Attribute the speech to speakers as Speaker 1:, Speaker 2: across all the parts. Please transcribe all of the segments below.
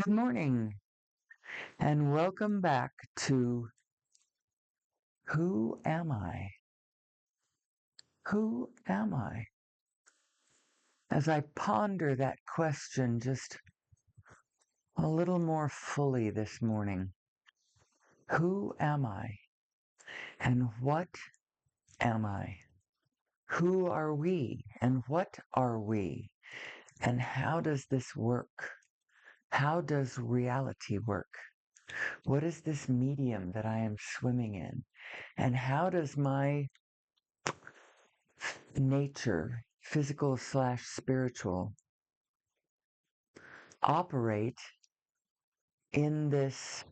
Speaker 1: Good morning and welcome back to Who Am I? Who am I? As I ponder that question just a little more fully this morning, who am I and what am I? Who are we and what are we? And how does this work? How does reality work? What is this medium that I am swimming in? And how does my nature, physical/spiritual, operate in this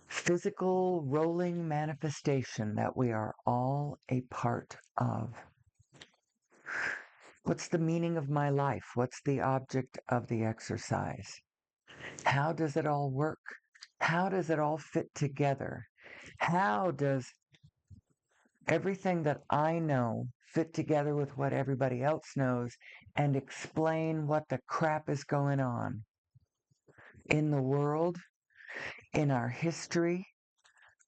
Speaker 1: physical rolling manifestation that we are all a part of? What's the meaning of my life? What's the object of the exercise? How does it all work? How does it all fit together? How does everything that I know fit together with what everybody else knows and explain what the crap is going on in the world, in our history,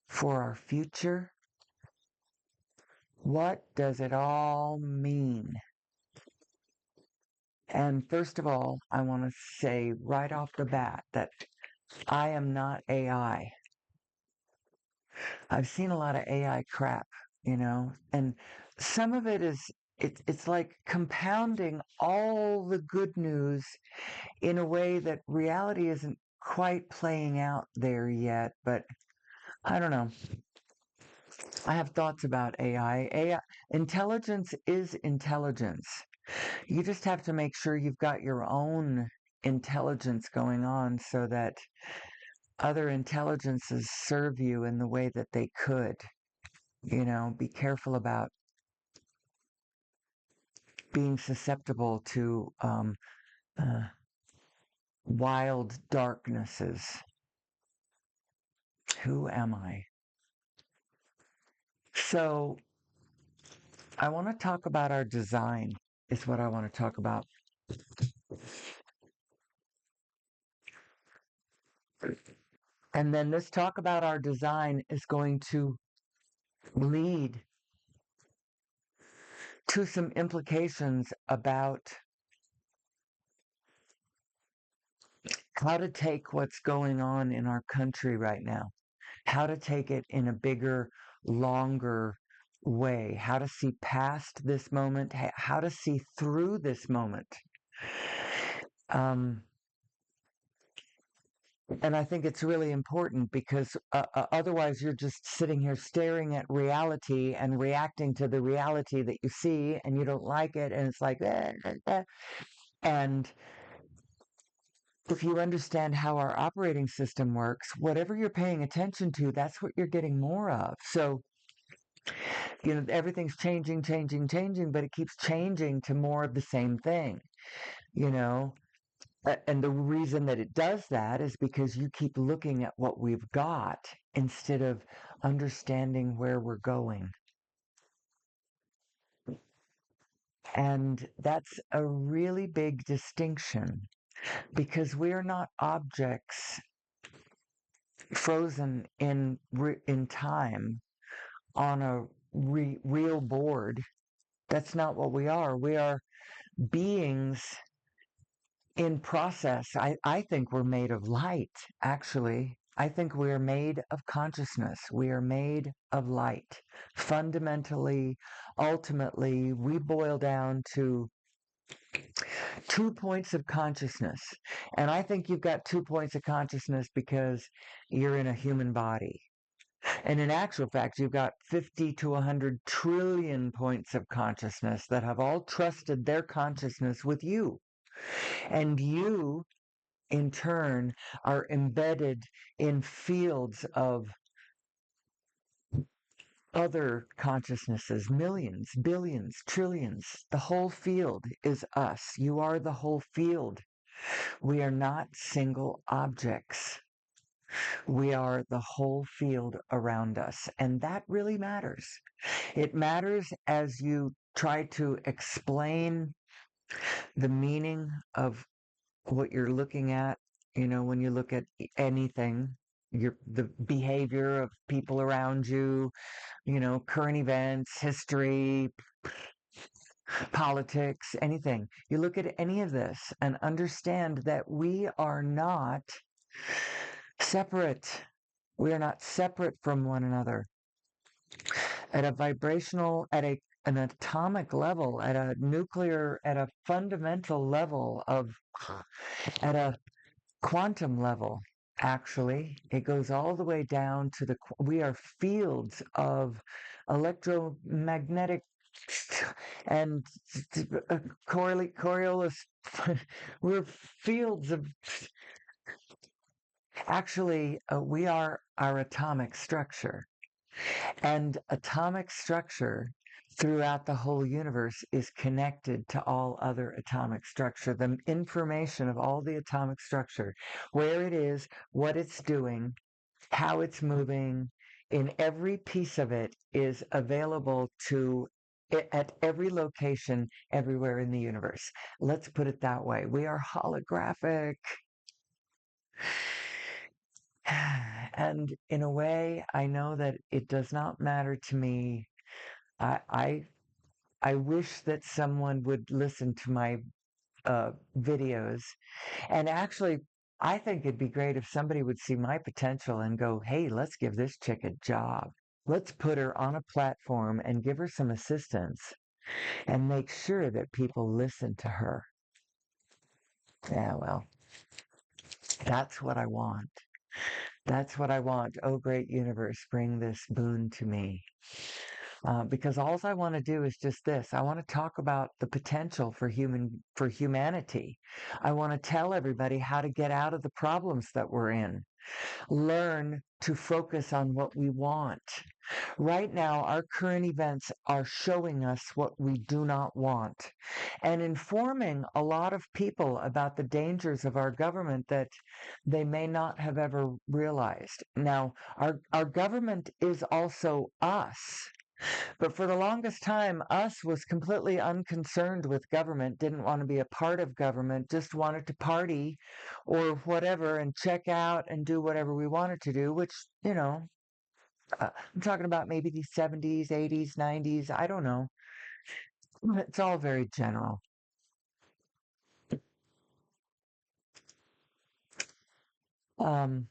Speaker 1: for our future? What does it all mean? And first of all, I want to say right off the bat that I am not AI. I've seen a lot of AI crap, and some of it is it's like compounding all the good news in a way that reality isn't quite playing out there yet, but I don't know. I have thoughts about AI. AI intelligence is intelligence. You just have to make sure you've got your own intelligence going on so that other intelligences serve you in the way that they could. Be careful about being susceptible to uh, wild darknesses. Who am I? So, I want to talk about our design, is what I want to talk about. And then this talk about our design is going to lead to some implications about how to take what's going on in our country right now, how to take it in a bigger, longer way, how to see past this moment, how to see through this moment. Um, and I think it's really important because otherwise you're just sitting here staring at reality and reacting to the reality that you see, and you don't like it, and it's like, and if you understand how our operating system works, whatever you're paying attention to, that's what you're getting more of. So, everything's changing, changing, changing, but it keeps changing to more of the same thing, you know? And the reason that it does that is because you keep looking at what we've got instead of understanding where we're going. And that's a really big distinction because we're not objects frozen in time on a real board. That's not what we are. We are beings in process. I think we're made of light, actually. I think we are made of consciousness. We are made of light. Fundamentally, ultimately, we boil down to 2 points of consciousness. And I think you've got 2 points of consciousness because you're in a human body. And in actual fact, you've got 50 to 100 trillion points of consciousness that have all trusted their consciousness with you. And you, in turn, are embedded in fields of other consciousnesses, millions, billions, trillions. The whole field is us. You are the whole field. We are not single objects. We are the whole field around us. And that really matters. It matters as you try to explain The meaning of what you're looking at, when you look at anything, the behavior of people around you, current events, history, politics, anything. You look at any of this and understand that we are not separate. We are not separate from one another. At a vibrational, an atomic level, at a nuclear, at a fundamental level at a quantum level, actually. It goes all the way down to we are fields of electromagnetic and Coriolis. We're fields of, actually, we are our atomic structure. And atomic structure throughout the whole universe is connected to all other atomic structure. The information of all the atomic structure, where it is, what it's doing, how it's moving, in every piece of it is available at every location everywhere in the universe. Let's put it that way. We are holographic. And in a way, I know that it does not matter to me. I I, I wish that someone would listen to my videos. And actually, I think it'd be great if somebody would see my potential and go, "Hey, let's give this chick a job. Let's put her on a platform and give her some assistance and make sure that people listen to her." Yeah, well, that's what I want. That's what I want. Oh, great universe, bring this boon to me. Because all I want to do is just this. I want to talk about the potential for humanity. I want to tell everybody how to get out of the problems that we're in. Learn to focus on what we want. Right now, our current events are showing us what we do not want and informing a lot of people about the dangers of our government that they may not have ever realized. Now, our government is also us. But for the longest time, us was completely unconcerned with government, didn't want to be a part of government, just wanted to party or whatever and check out and do whatever we wanted to do, which, I'm talking about maybe the 70s, 80s, 90s, I don't know. It's all very general. Um,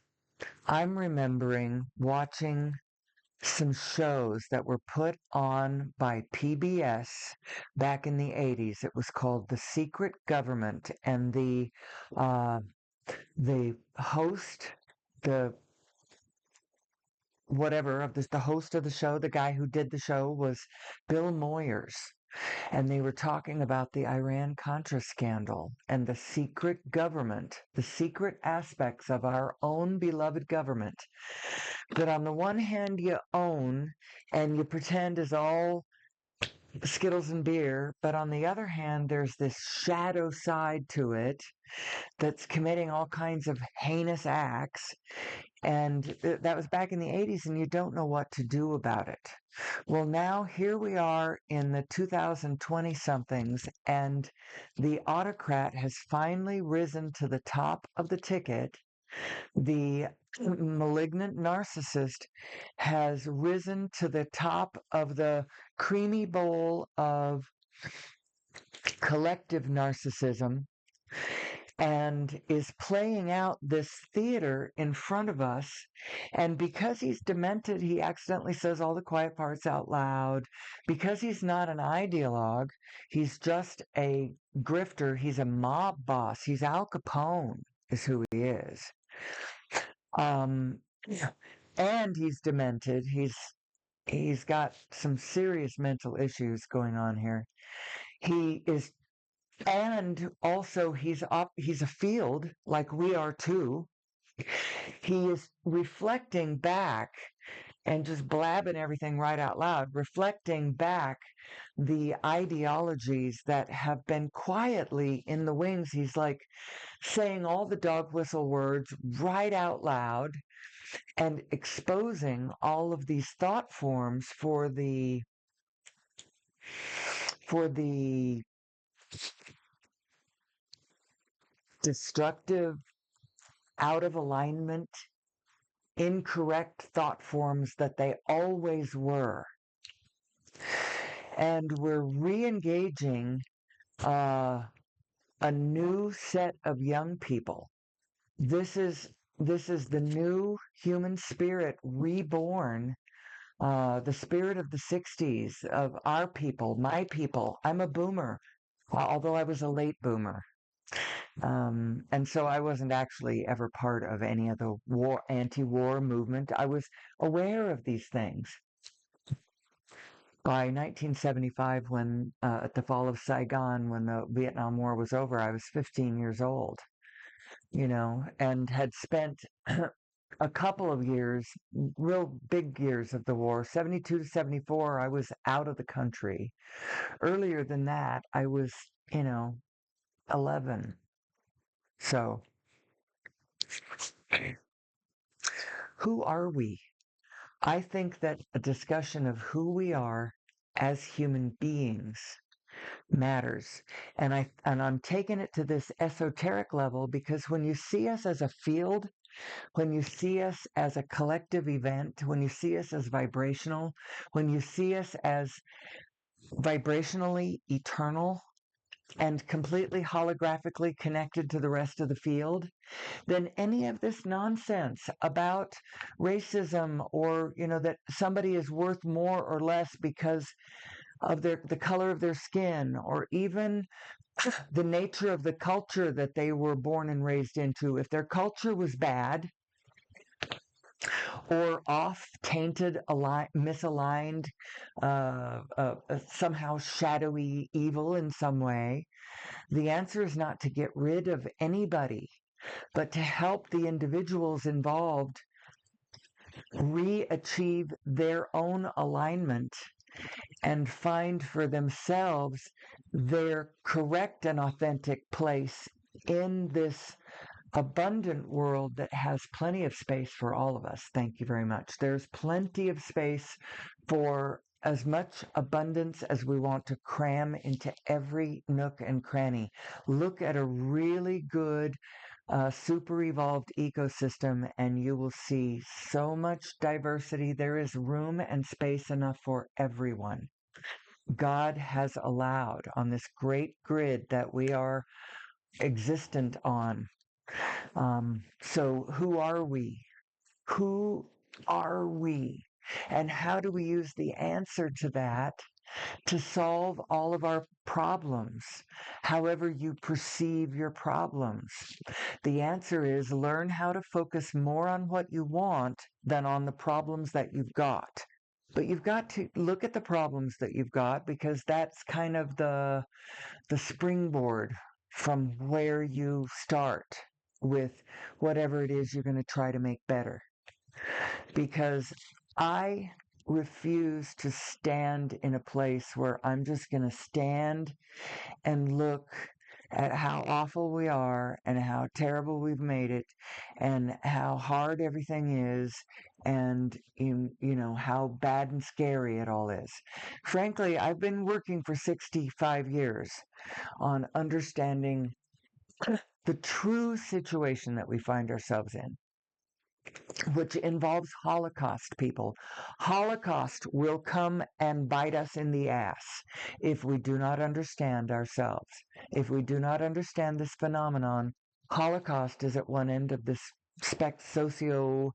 Speaker 1: I'm remembering watching some shows that were put on by PBS back in the 80s. It was called The Secret Government, and uh, the host, the whatever of this, the host of the show, the guy who did the show was Bill Moyers. And they were talking about the Iran-Contra scandal and the secret government, the secret aspects of our own beloved government that on the one hand you own and you pretend is all Skittles and beer, but on the other hand, there's this shadow side to it that's committing all kinds of heinous acts. And that was back in the 80s, and you don't know what to do about it. Well, now here we are in the 2020 somethings, and the autocrat has finally risen to the top of the ticket. The malignant narcissist has risen to the top of the creamy bowl of collective narcissism and is playing out this theater in front of us. And because he's demented, he accidentally says all the quiet parts out loud. Because he's not an ideologue, he's just a grifter. He's a mob boss. He's Al Capone, is who he is. Um, and he's demented. He's got some serious mental issues going on here. He is, and also he's a field like we are too. He is reflecting back and just blabbing everything right out loud, reflecting back the ideologies that have been quietly in the wings. He's like saying all the dog whistle words right out loud and exposing all of these thought forms for the destructive, out of alignment, incorrect thought forms that they always were. And we're re-engaging uh, a new set of young people. This is the new human spirit reborn, the spirit of the 60s, of our people, my people. I'm a boomer, although I was a late boomer. And so I wasn't actually ever part of any of the anti-war movement. I was aware of these things. By 1975, when at the fall of Saigon, when the Vietnam War was over, I was 15 years old, and had spent a couple of years, real big years of the war. 72 to 74, I was out of the country. Earlier than that, I was, 11. So, who are we? I think that a discussion of who we are as human beings matters. And I'm taking it to this esoteric level because when you see us as a field, when you see us as a collective event, when you see us as vibrational, when you see us as vibrationally eternal and completely holographically connected to the rest of the field, then any of this nonsense about racism or, that somebody is worth more or less because of the color of their skin, or even the nature of the culture that they were born and raised into. If their culture was bad or off, tainted, misaligned, somehow shadowy evil in some way, the answer is not to get rid of anybody, but to help the individuals involved re-achieve their own alignment and find for themselves their correct and authentic place in this abundant world that has plenty of space for all of us. Thank you very much. There's plenty of space for as much abundance as we want to cram into every nook and cranny. Look at a really good super evolved ecosystem and you will see so much diversity. There is room and space enough for everyone. God has allowed on this great grid that we are existent on. So who are we? Who are we? And how do we use the answer to that to solve all of our problems, however you perceive your problems? The answer is learn how to focus more on what you want than on the problems that you've got. But you've got to look at the problems that you've got because that's kind of the springboard from where you start with whatever it is you're going to try to make better. Because I refuse to stand in a place where I'm just going to stand and look at how awful we are and how terrible we've made it and how hard everything is and how bad and scary it all is. Frankly, I've been working for 65 years on understanding the true situation that we find ourselves in, which involves Holocaust, people. Holocaust will come and bite us in the ass if we do not understand ourselves. If we do not understand this phenomenon, Holocaust is at one end of this socio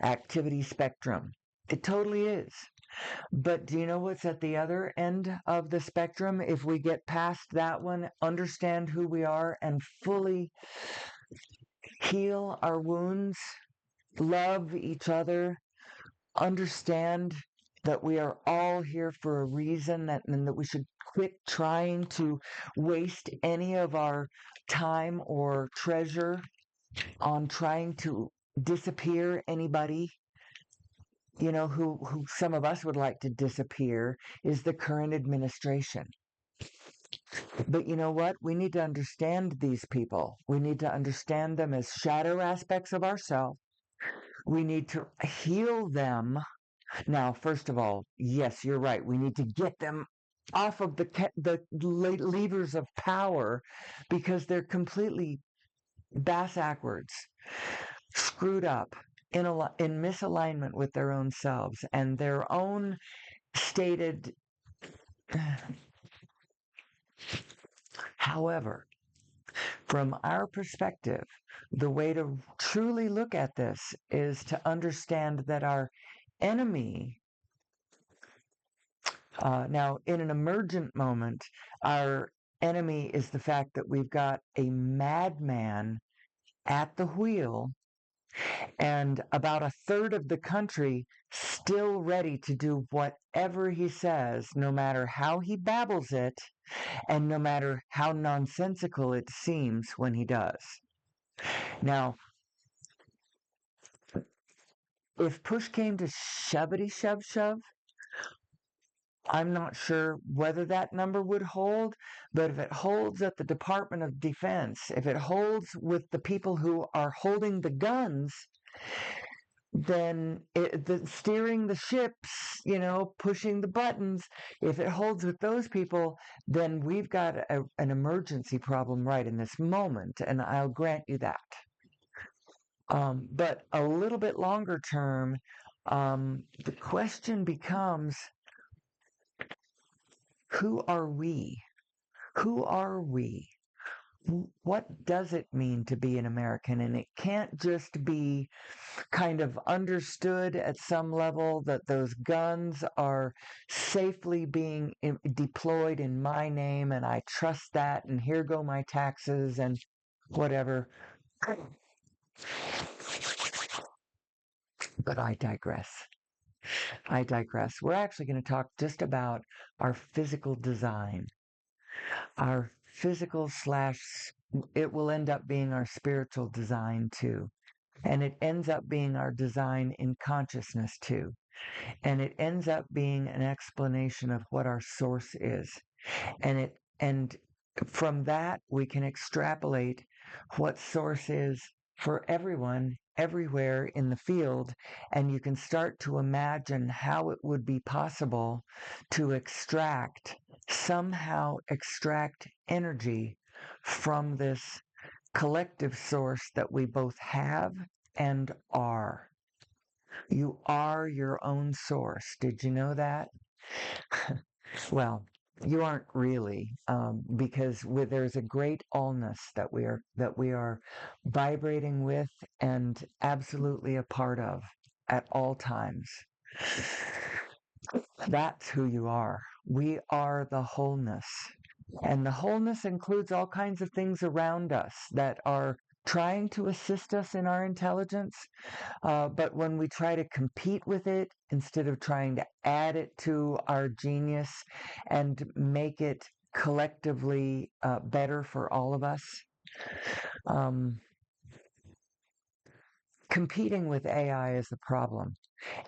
Speaker 1: activity spectrum. It totally is. But do you know what's at the other end of the spectrum? If we get past that one, understand who we are, and fully heal our wounds, love each other, understand that we are all here for a reason, and that we should quit trying to waste any of our time or treasure on trying to disappear anybody, who some of us would like to disappear, is the current administration. But you know what? We need to understand these people. We need to understand them as shadow aspects of ourselves. We need to heal them. Now, first of all, yes, you're right. We need to get them off of the levers of power because they're completely backwards, screwed up, in misalignment with their own selves and their own stated. However, from our perspective, the way to truly look at this is to understand that our enemy, now in an emergent moment, our enemy is the fact that we've got a madman at the wheel and about a third of the country still ready to do whatever he says, no matter how he babbles it, and no matter how nonsensical it seems when he does. Now, if push came to shovety shove shove, I'm not sure whether that number would hold, but if it holds at the Department of Defense, if it holds with the people who are holding the guns, then steering the ships, pushing the buttons, if it holds with those people, then we've got an emergency problem right in this moment, and I'll grant you that. But a little bit longer term, the question becomes, who are we? Who are we? What does it mean to be an American? And it can't just be kind of understood at some level that those guns are safely being deployed in my name and I trust that and here go my taxes and whatever. But I digress. We're actually going to talk just about our physical design, our physical slash, it will end up being our spiritual design too. And it ends up being our design in consciousness too. And it ends up being an explanation of what our source is. And from that we can extrapolate what source is for everyone everywhere in the field, and you can start to imagine how it would be possible to somehow extract energy from this collective source that we both have and are. You are your own source. Did you know that? Well, you aren't really, because there's a great allness that we are vibrating with and absolutely a part of at all times. That's who you are. We are the wholeness. And the wholeness includes all kinds of things around us that are trying to assist us in our intelligence. But when we try to compete with it, instead of trying to add it to our genius and make it collectively better for all of us, competing with AI is the problem.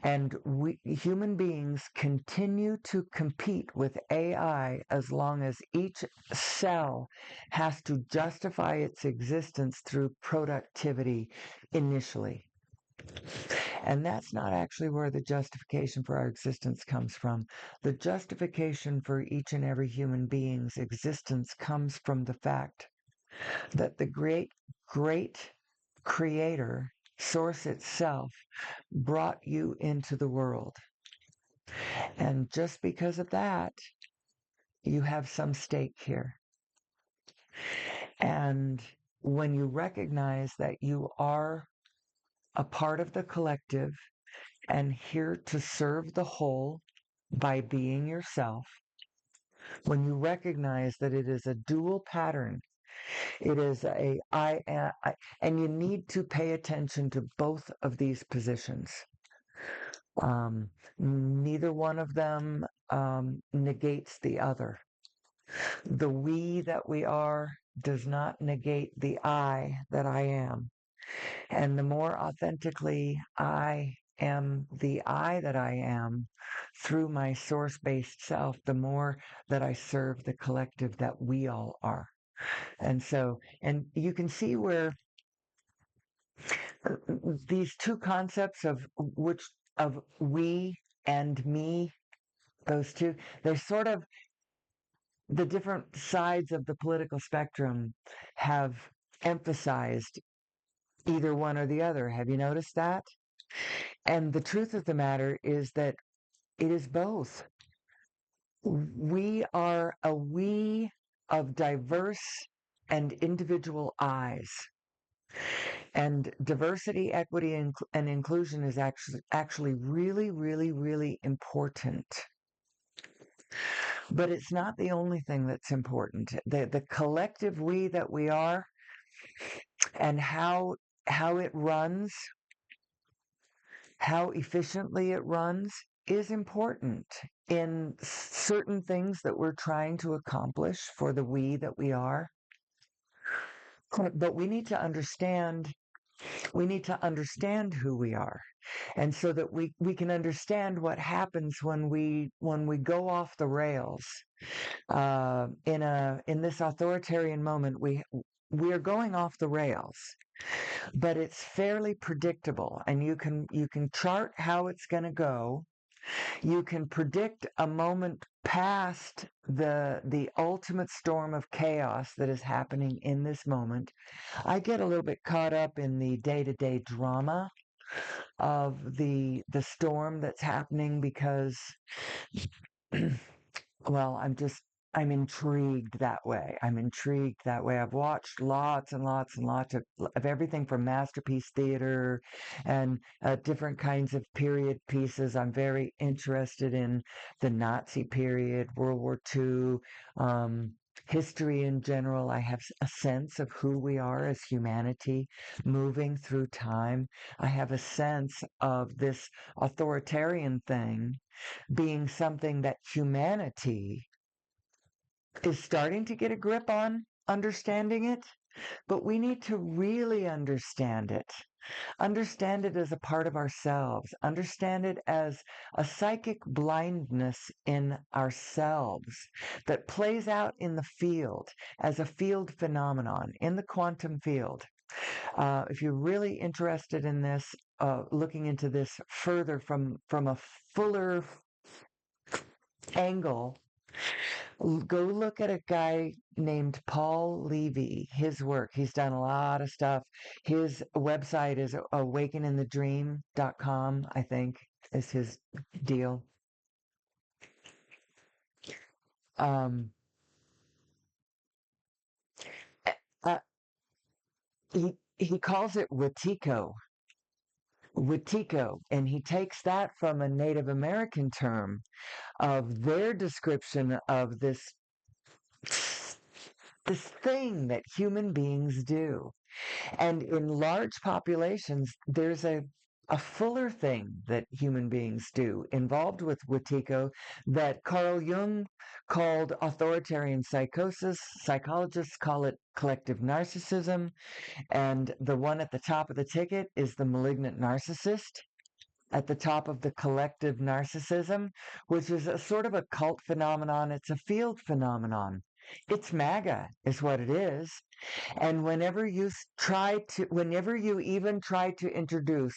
Speaker 1: And we human beings continue to compete with AI as long as each cell has to justify its existence through productivity initially. And that's not actually where the justification for our existence comes from. The justification for each and every human being's existence comes from the fact that the great, great creator, source itself, brought you into the world. And just because of that, you have some stake here. And when you recognize that you are a part of the collective and here to serve the whole by being yourself, when you recognize that it is a dual pattern, it is and you need to pay attention to both of these positions. Neither one of them negates the other. The we that we are does not negate the I that I am. And the more authentically I am the I that I am through my source-based self, the more that I serve the collective that we all are. And so, and you can see where these two concepts of we and me, those two, they're sort of the different sides of the political spectrum have emphasized either one or the other. Have you noticed that? And the truth of the matter is that it is both. We are a we of diverse and individual eyes. And diversity, equity, and inclusion is actually really, really, really important. But it's not the only thing that's important. The collective we that we are and how it runs, how efficiently it runs is important in certain things that we're trying to accomplish for the we that we are. But we need to understand who we are, and so that we can understand what happens when we go off the rails in this authoritarian moment. We are going off the rails, but it's fairly predictable, and you can chart how it's going to go. You can predict a moment past the ultimate storm of chaos that is happening in this moment. I get a little bit caught up in the day-to-day drama of the storm that's happening because well, I'm intrigued that way. I'm intrigued that way. I've watched lots and lots and lots of everything from masterpiece theater and different kinds of period pieces. I'm very interested in the Nazi period, World War II, history in general. I have a sense of who we are as humanity moving through time. I have a sense of this authoritarian thing being something that humanity is starting to get a grip on understanding it, but we need to really understand it. Understand it as a part of ourselves. Understand it as a psychic blindness in ourselves that plays out in the field as a field phenomenon, in the quantum field. If you're really interested in this, looking into this further from a fuller angle, go look at a guy named Paul Levy, his work. He's done a lot of stuff. His website is awakeninthedream.com, I think, is his deal. Um, uh, he calls it Wetiko, and he takes that from a Native American term of their description of this thing that human beings do. And in large populations, there's a fuller thing that human beings do involved with Wetiko that Carl Jung called authoritarian psychosis. Psychologists call it collective narcissism. And the one at the top of the ticket is the malignant narcissist at the top of the collective narcissism, which is a sort of a cult phenomenon. It's a field phenomenon. It's MAGA, is what it is. And whenever you even try to introduce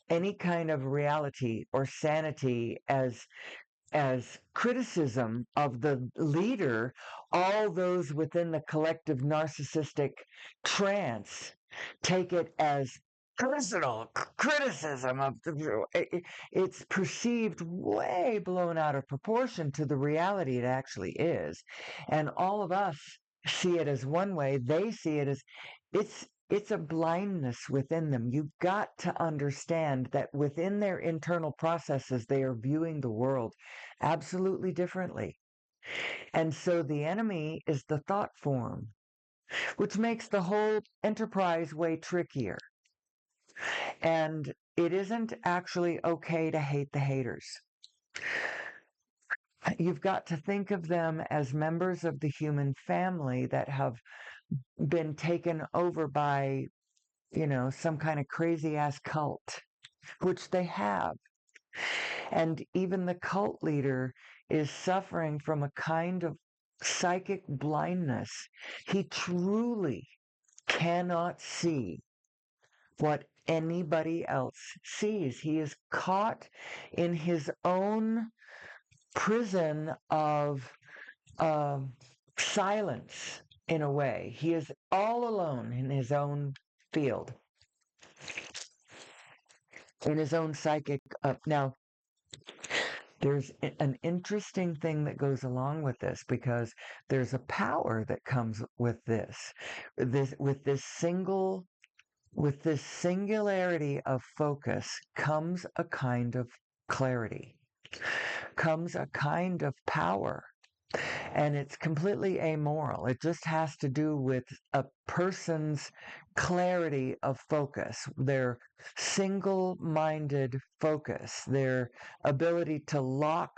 Speaker 1: any kind of reality or sanity as criticism of the leader, all those within the collective narcissistic trance take it as personal criticism of it's perceived way blown out of proportion to the reality it actually is. And all of us see it as one way. They see it as it's a blindness within them. You've got to understand that within their internal processes, they are viewing the world absolutely differently. And so the enemy is the thought form, which makes the whole enterprise way trickier. And it isn't actually okay to hate the haters. You've got to think of them as members of the human family that have been taken over by, some kind of crazy ass cult, which they have. And even the cult leader is suffering from a kind of psychic blindness. He truly cannot see what anybody else sees. He is caught in his own prison of silence in a way. He is all alone in his own field, in his own psychic. Now, there's an interesting thing that goes along with this because there's a power that comes with with this singularity of focus comes a kind of clarity, comes a kind of power. And it's completely amoral. It just has to do with a person's clarity of focus, their single-minded focus, their ability to lock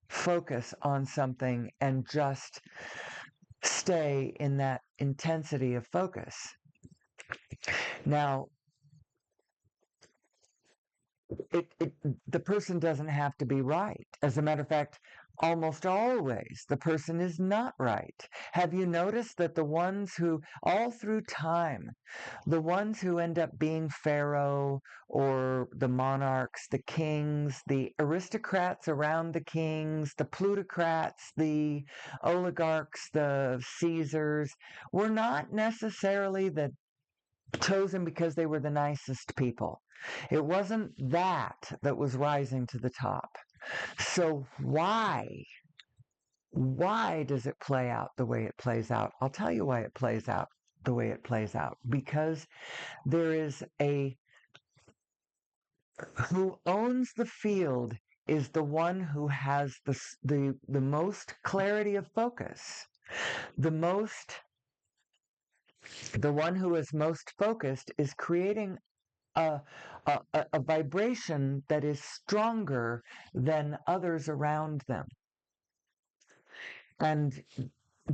Speaker 1: focus on something and just stay in that intensity of focus. Now, the person doesn't have to be right. As a matter of fact, almost always the person is not right. Have you noticed that the ones who, all through time, the ones who end up being pharaoh or the monarchs, the kings, the aristocrats around the kings, the plutocrats, the oligarchs, the Caesars, were not necessarily the chosen because they were the nicest people. It wasn't that was rising to the top. So why? Why does it play out the way it plays out? I'll tell you why it plays out the way it plays out. Because there is who owns the field is the one who has the most clarity of focus, the one who is most focused is creating a, a vibration that is stronger than others around them. And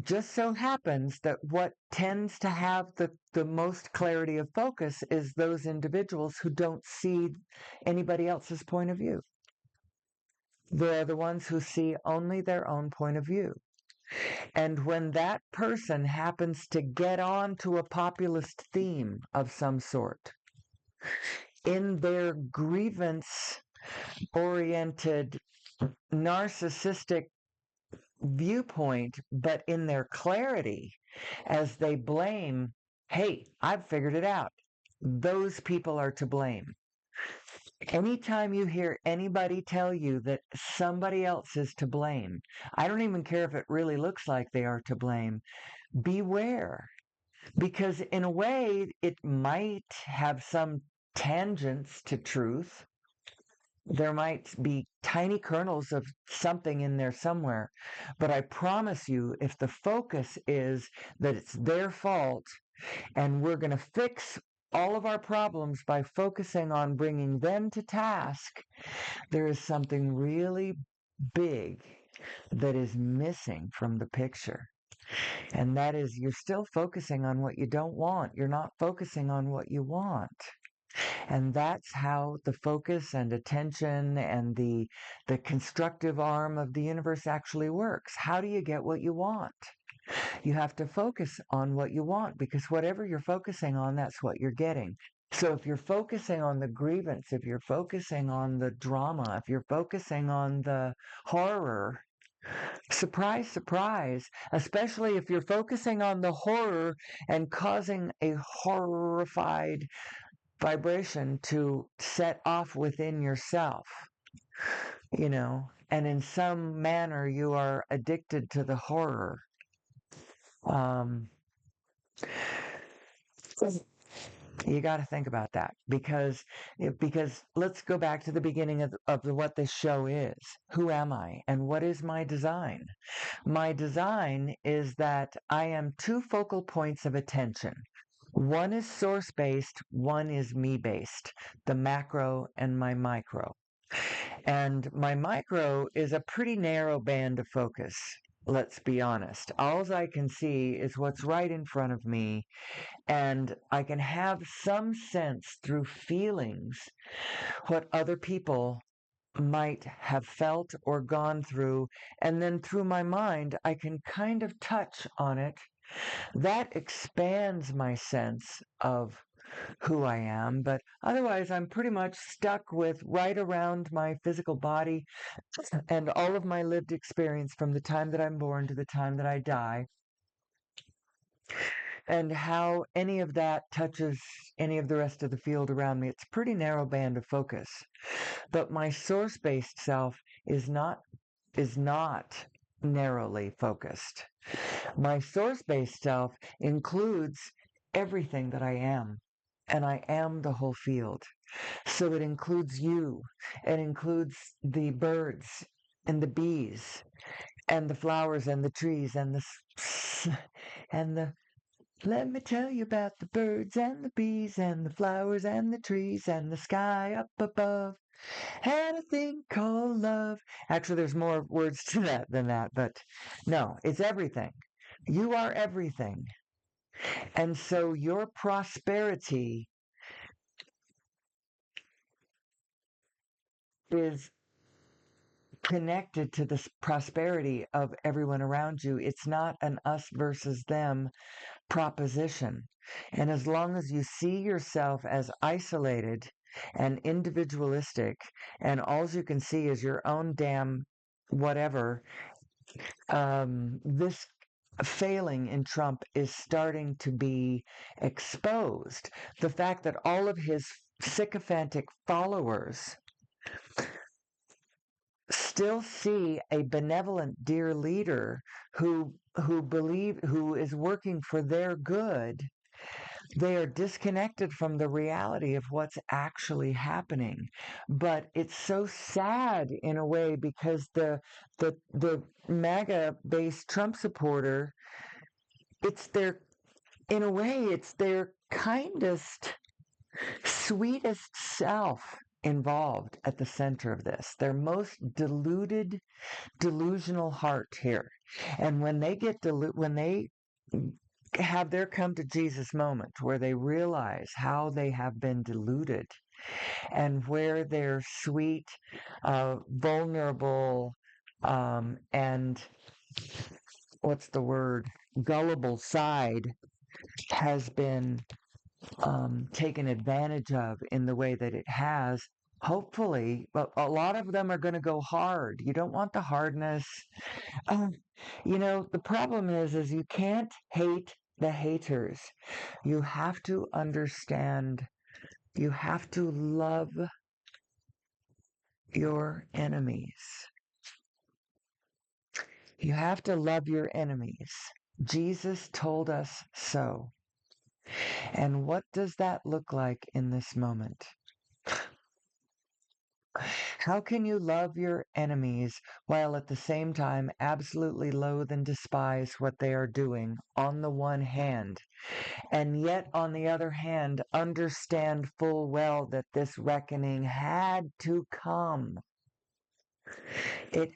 Speaker 1: just so happens that what tends to have the most clarity of focus is those individuals who don't see anybody else's point of view. They're the ones who see only their own point of view. And when that person happens to get on to a populist theme of some sort, in their grievance-oriented, narcissistic viewpoint, but in their clarity, as they blame, hey, I've figured it out. Those people are to blame. Anytime you hear anybody tell you that somebody else is to blame, I don't even care if it really looks like they are to blame, beware. Because in a way, it might have some tangents to truth. There might be tiny kernels of something in there somewhere. But I promise you, if the focus is that it's their fault and we're going to fix all of our problems by focusing on bringing them to task, there is something really big that is missing from the picture. And that is, you're still focusing on what you don't want. You're not focusing on what you want. And that's how the focus and attention and the constructive arm of the universe actually works. How do you get what you want? You have to focus on what you want, because whatever you're focusing on, that's what you're getting. So if you're focusing on the grievance, if you're focusing on the drama, if you're focusing on the horror, surprise, surprise, especially if you're focusing on the horror and causing a horrified vibration to set off within yourself, and in some manner you are addicted to the horror. You got to think about that, because let's go back to the beginning of what this show is. Who am I and what is my design? My design is that I am two focal points of attention. One is source-based, one is me-based, the macro and my micro. And my micro is a pretty narrow band of focus, let's be honest. All I can see is what's right in front of me, and I can have some sense through feelings what other people might have felt or gone through, and then through my mind I can kind of touch on it. That expands my sense of who I am, but otherwise I'm pretty much stuck with right around my physical body and all of my lived experience from the time that I'm born to the time that I die. And how any of that touches any of the rest of the field around me, it's a pretty narrow band of focus. But my source-based self is not narrowly focused. My source-based self includes everything that I am, and I am the whole field. So it includes you. It includes the birds and the bees and the flowers and the trees and and the let me tell you about the birds and the bees and the flowers and the trees and the sky up above and a thing called love. Actually, there's more words to that than that, but no, it's everything. You are everything. And so your prosperity is connected to the prosperity of everyone around you. It's not an us versus them proposition. And as long as you see yourself as isolated and individualistic, and all you can see is your own damn whatever, this failing in Trump is starting to be exposed. The fact that all of his sycophantic followers still see a benevolent dear leader who is working for their good. They are disconnected from the reality of what's actually happening. But it's so sad in a way because the MAGA based Trump supporter, it's their in a way it's their kindest, sweetest self involved at the center of this. Their most deluded, delusional heart here. And when they when they have their come to Jesus moment where they realize how they have been deluded and where their sweet, vulnerable, and what's the word, gullible side has been taken advantage of in the way that it has. Hopefully, but a lot of them are going to go hard. You don't want the hardness. Um, the problem is you can't hate the haters. You have to understand. You have to love your enemies. You have to love your enemies. Jesus told us so. And what does that look like in this moment? How can you love your enemies while at the same time absolutely loathe and despise what they are doing on the one hand, and yet on the other hand understand full well that this reckoning had to come? It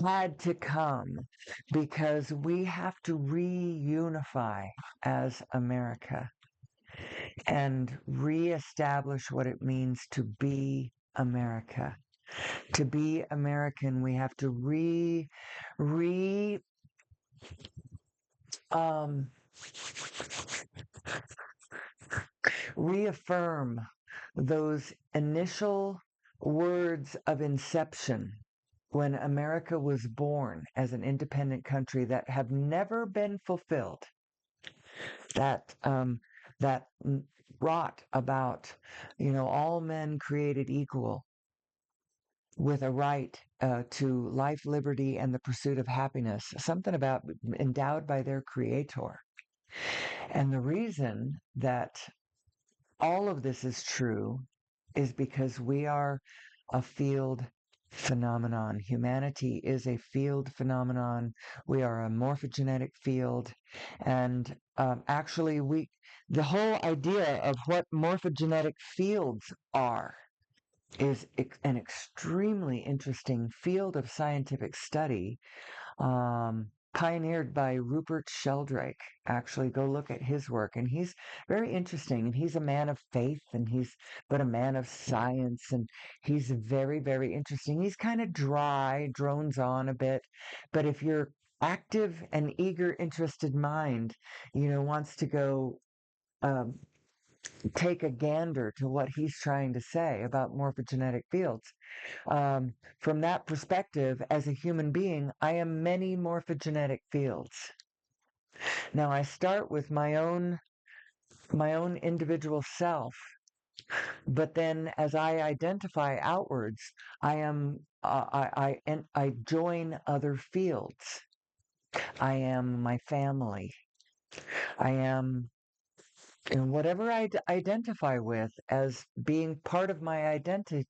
Speaker 1: had to come because we have to reunify as America and reestablish what it means to be America. To be American, we have to um, reaffirm those initial words of inception when America was born as an independent country that have never been fulfilled. That rot about all men created equal with a right to life, liberty, and the pursuit of happiness, something about endowed by their creator. And the reason that all of this is true is because we are a field phenomenon. Humanity is a field phenomenon. We are a morphogenetic field. And actually, the whole idea of what morphogenetic fields are is an extremely interesting field of scientific study, pioneered by Rupert Sheldrake. Actually, go look at his work, and he's very interesting. And he's a man of faith, and he's but a man of science, and he's very, very interesting. He's kind of dry, drones on a bit, but if your active and eager, interested mind, wants to go. Take a gander to what he's trying to say about morphogenetic fields. From that perspective, as a human being, I am many morphogenetic fields. Now I start with my own individual self, but then as I identify outwards, I am and I join other fields. I am my family. I am and whatever identify with as being part of my identity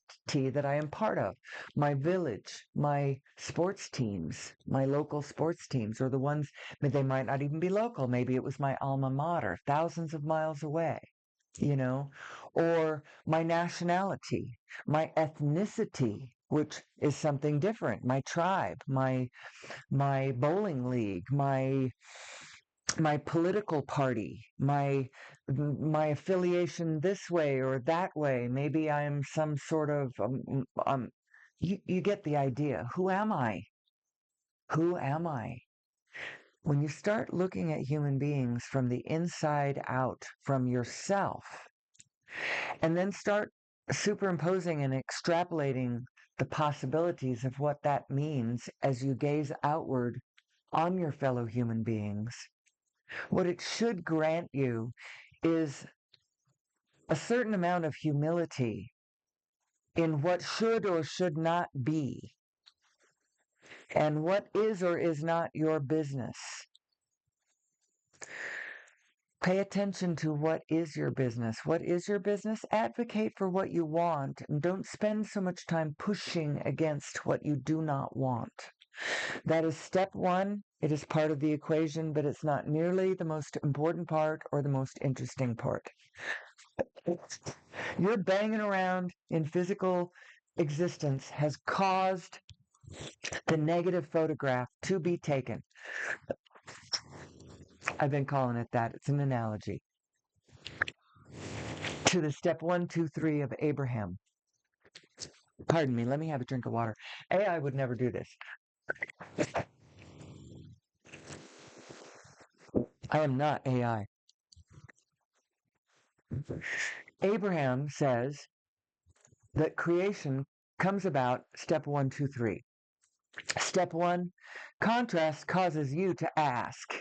Speaker 1: that I am part of, my village, my sports teams, my local sports teams, or the ones that they might not even be local. Maybe it was my alma mater, thousands of miles away, you know, or my nationality, my ethnicity, which is something different, my tribe, my bowling league, my political party, my affiliation this way or that way. Maybe I'm some sort of you get the idea. Who am I? Who am I? When you start looking at human beings from the inside out, from yourself, and then start superimposing and extrapolating the possibilities of what that means as you gaze outward on your fellow human beings, what it should grant you is a certain amount of humility in what should or should not be, and what is or is not your business. Pay attention to what is your business. What is your business? Advocate for what you want, and don't spend so much time pushing against what you do not want. That is step one. It is part of the equation, but it's not nearly the most important part or the most interesting part. Your banging around in physical existence has caused the negative photograph to be taken. I've been calling it that. It's an analogy to the step 1, 2, 3 of Abraham. Pardon me, let me have a drink of water. AI would never do this. I am not AI. Abraham says that creation comes about step 1, 2, 3. Step 1, contrast causes you to ask,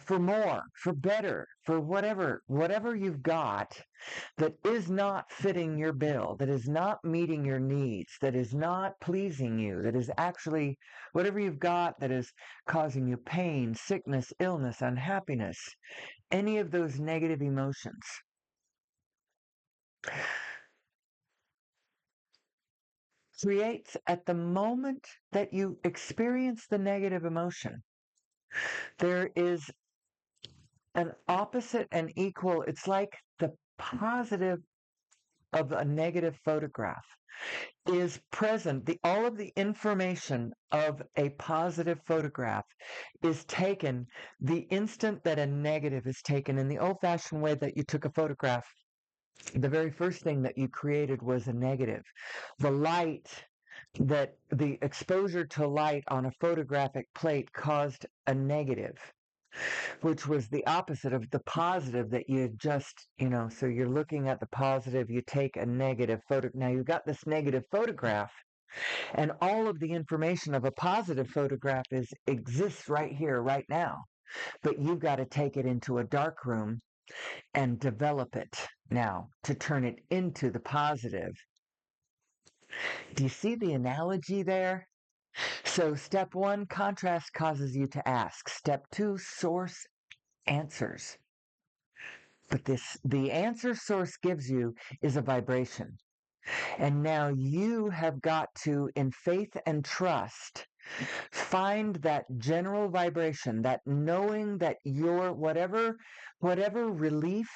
Speaker 1: for more, for better, for whatever you've got that is not fitting your bill, that is not meeting your needs, that is not pleasing you, that is actually whatever you've got that is causing you pain, sickness, illness, unhappiness, any of those negative emotions. Creates at the moment that you experience the negative emotion, there is an opposite and equal, it's like the positive of a negative photograph is present. All of the information of a positive photograph is taken the instant that a negative is taken. In the old-fashioned way that you took a photograph, the very first thing that you created was a negative. The light, that the exposure to light on a photographic plate caused a negative, which was the opposite of the positive that you had just, so you're looking at the positive, you take a negative photo. Now you've got this negative photograph, and all of the information of a positive photograph exists right here, right now. But you've got to take it into a dark room and develop it now to turn it into the positive. Do you see the analogy there? So step 1, contrast causes you to ask. Step 2, source answers. But the answer source gives you is a vibration. And now you have got to, in faith and trust, find that general vibration, that knowing that your whatever relief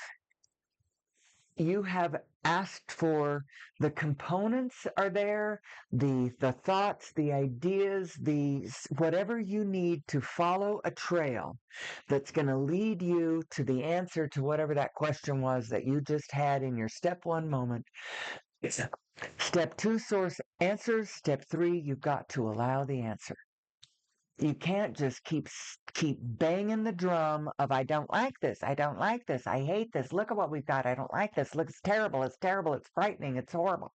Speaker 1: you have asked for, the components are there, the thoughts, the ideas, the whatever you need to follow a trail that's going to lead you to the answer to whatever that question was that you just had in your step 1 moment. Step 2, source answers. Step 3, you've got to allow the answer. You can't just keep banging the drum of I don't like this, I don't like this, I hate this, look at what we've got, I don't like this, look, it's terrible, it's frightening, it's horrible.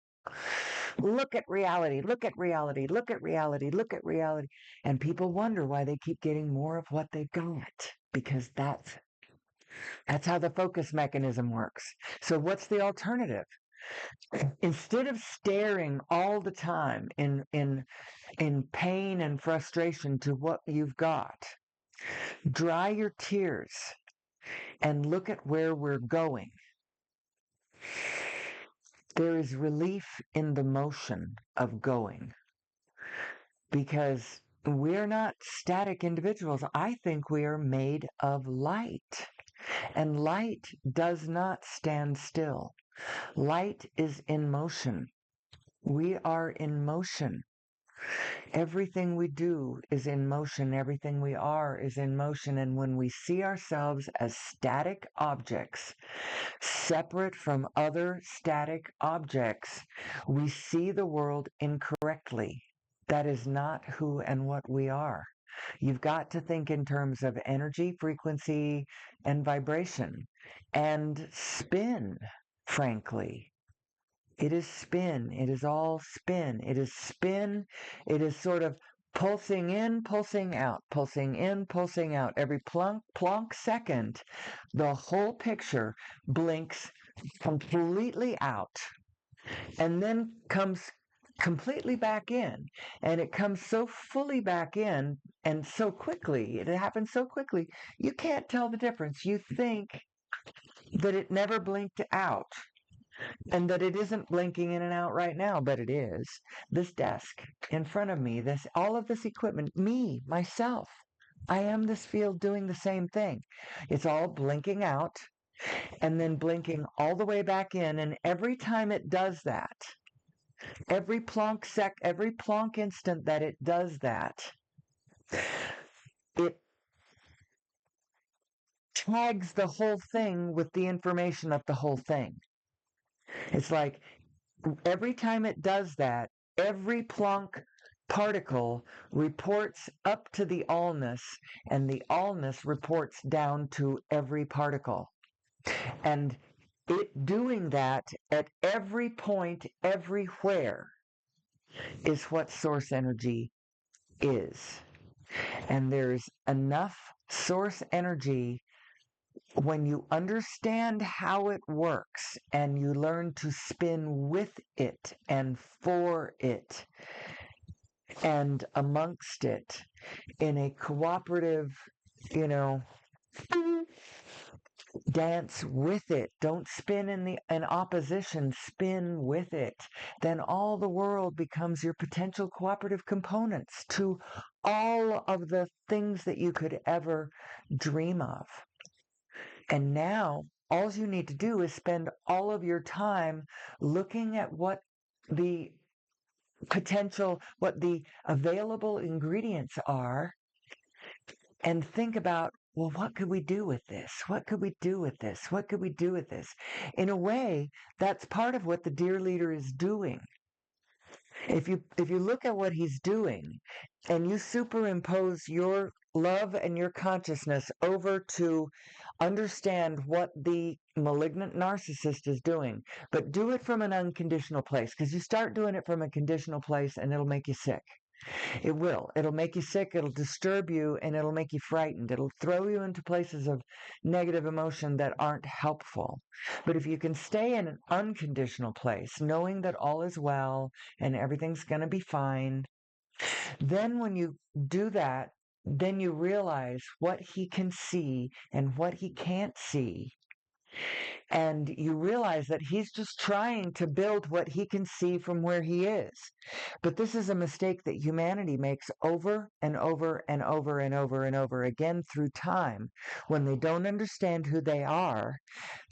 Speaker 1: Look at reality, look at reality, look at reality, look at reality. And people wonder why they keep getting more of what they got, because that's how the focus mechanism works. So what's the alternative? Instead of staring all the time in pain and frustration to what you've got, dry your tears and look at where we're going. There is relief in the motion of going, because we're not static individuals. I think we are made of light, and light does not stand still. Light is in motion. We are in motion. Everything we do is in motion. Everything we are is in motion. And when we see ourselves as static objects, separate from other static objects, we see the world incorrectly. That is not who and what we are. You've got to think in terms of energy, frequency, and vibration, and spin, frankly. It is spin. It is all spin. It is spin. It is sort of pulsing in, pulsing out, pulsing in, pulsing out. Every plonk second, the whole picture blinks completely out and then comes completely back in. And it comes so fully back in and so quickly. It happens so quickly. You can't tell the difference. You think that it never blinked out, and that it isn't blinking in and out right now, but it is. This desk in front of me, this all of this equipment, me, myself, I am this field doing the same thing. It's all blinking out and then blinking all the way back in, and every time it does that, every plonk instant that it does that, it tags the whole thing with the information of the whole thing. It's like every time it does that, every plonk particle reports up to the allness, and the allness reports down to every particle. And it doing that at every point, everywhere, is what source energy is. And there's enough source energy when you understand how it works and you learn to spin with it and for it and amongst it in a cooperative, you know, dance with it. Don't spin in opposition, spin with it. Then all the world becomes your potential cooperative components to all of the things that you could ever dream of. And now all you need to do is spend all of your time looking at what the what the available ingredients are, and think about, well, what could we do with this? What could we do with this? What could we do with this? In a way, that's part of what the dear leader is doing. If you look at what he's doing and you superimpose your love and your consciousness over to understand what the malignant narcissist is doing, but do it from an unconditional place, because you start doing it from a conditional place and it'll make you sick. It will. It'll make you sick, it'll disturb you, and it'll make you frightened. It'll throw you into places of negative emotion that aren't helpful. But if you can stay in an unconditional place, knowing that all is well and everything's going to be fine, then when you do that, then you realize what he can see and what he can't see. And you realize that he's just trying to build what he can see from where he is. But this is a mistake that humanity makes over and over and over and over and over again through time. When they don't understand who they are,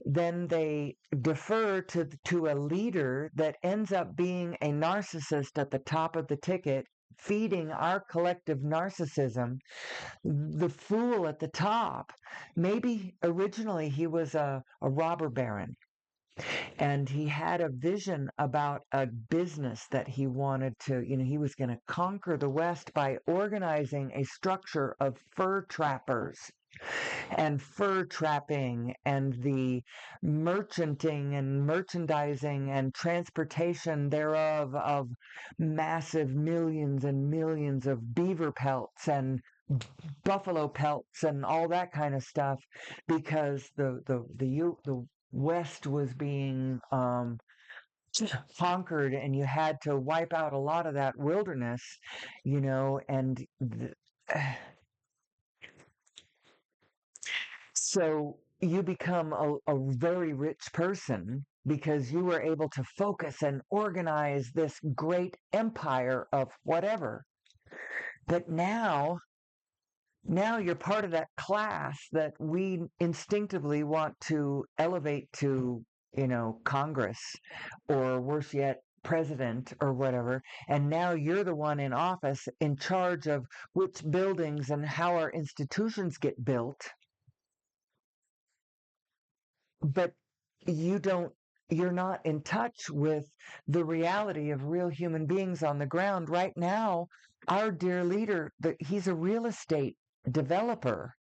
Speaker 1: then they defer to a leader that ends up being a narcissist at the top of the ticket, feeding our collective narcissism. The fool at the top, maybe originally he was a robber baron, and he had a vision about a business that he wanted to, he was going to conquer the West by organizing a structure of fur trappers. and fur trapping and the merchanting and merchandising and transportation thereof of massive millions and millions of beaver pelts and buffalo pelts and all that kind of stuff, because the West was being conquered, and you had to wipe out a lot of that wilderness, and so you become a very rich person because you were able to focus and organize this great empire of whatever. But now you're part of that class that we instinctively want to elevate to, Congress, or worse yet, president or whatever. And now you're the one in office in charge of which buildings and how our institutions get built. But you don't you're not in touch with the reality of real human beings on the ground right now. Our dear leader, he's a real estate developer,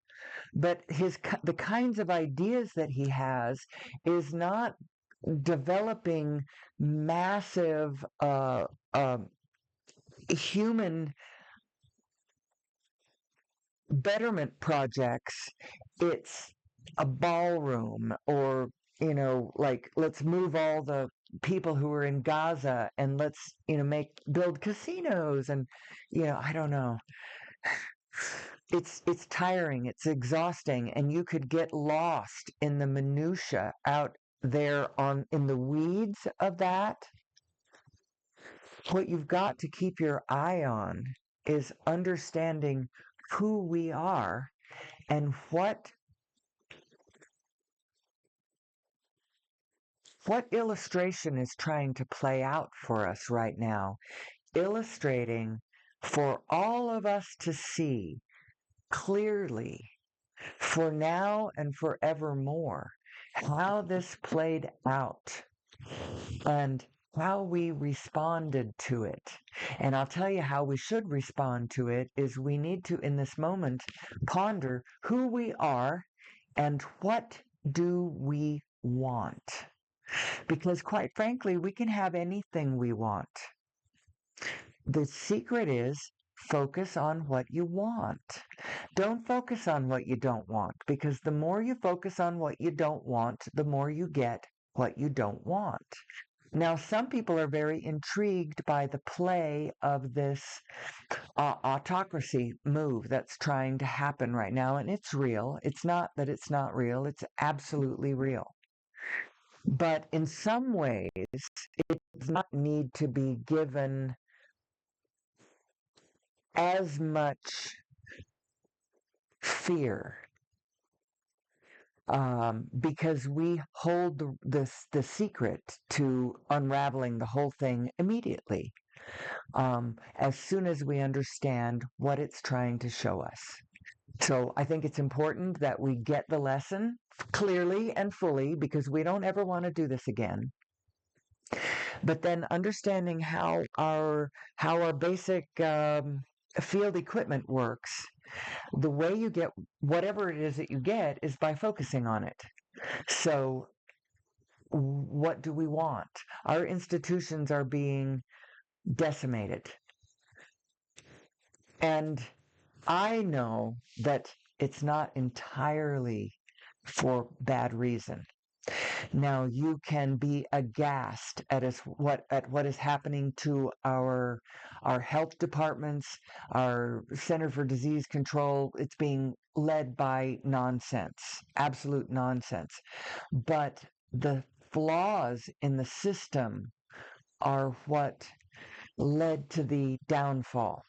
Speaker 1: but the kinds of ideas that he has is not developing massive human betterment projects. It's a ballroom, or, like, let's move all the people who are in Gaza and let's, build casinos, and, I don't know. It's tiring, it's exhausting, and you could get lost in the minutia out there on in the weeds of that. What you've got to keep your eye on is understanding who we are and what illustration is trying to play out for us right now, illustrating for all of us to see clearly, for now and forevermore, how this played out and how we responded to it. And I'll tell you how we should respond to it is we need to, in this moment, ponder who we are and what do we want. Because quite frankly, we can have anything we want. The secret is focus on what you want. Don't focus on what you don't want, because the more you focus on what you don't want, the more you get what you don't want. Now, some people are very intrigued by the play of this autocracy move that's trying to happen right now, and it's real. It's not that it's not real, it's absolutely real. But in some ways, it does not need to be given as much fear, because we hold the secret to unraveling the whole thing immediately, as soon as we understand what it's trying to show us. So I think it's important that we get the lesson clearly and fully, because we don't ever want to do this again. But then understanding how our basic field equipment works, the way you get whatever it is that you get is by focusing on it. So what do we want? Our institutions are being decimated. And I know that it's not entirely for bad reason. Now, you can be aghast at what is happening to our health departments, our Center for Disease Control. It's being led by nonsense, absolute nonsense. But the flaws in the system are what led to the downfall.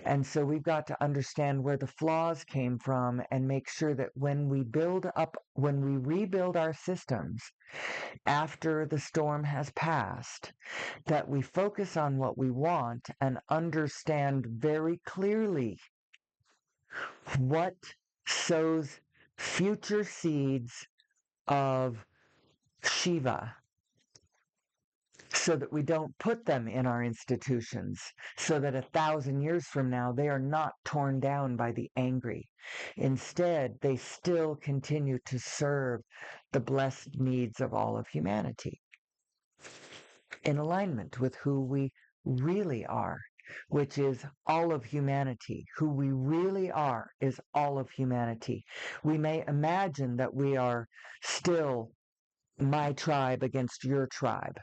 Speaker 1: And so we've got to understand where the flaws came from and make sure that when we rebuild our systems after the storm has passed, that we focus on what we want and understand very clearly what sows future seeds of Shiva. so that we don't put them in our institutions, so that 1,000 years from now they are not torn down by the angry. Instead, they still continue to serve the blessed needs of all of humanity in alignment with who we really are, which is all of humanity. Who we really are is all of humanity. We may imagine that we are still my tribe against your tribe,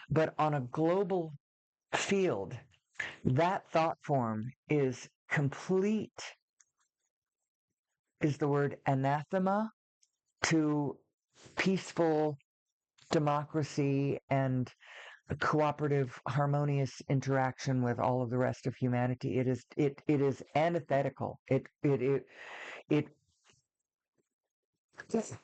Speaker 1: but on a global field, that thought form is complete, is the word anathema to peaceful democracy and cooperative, harmonious interaction with all of the rest of humanity. It is antithetical. It it's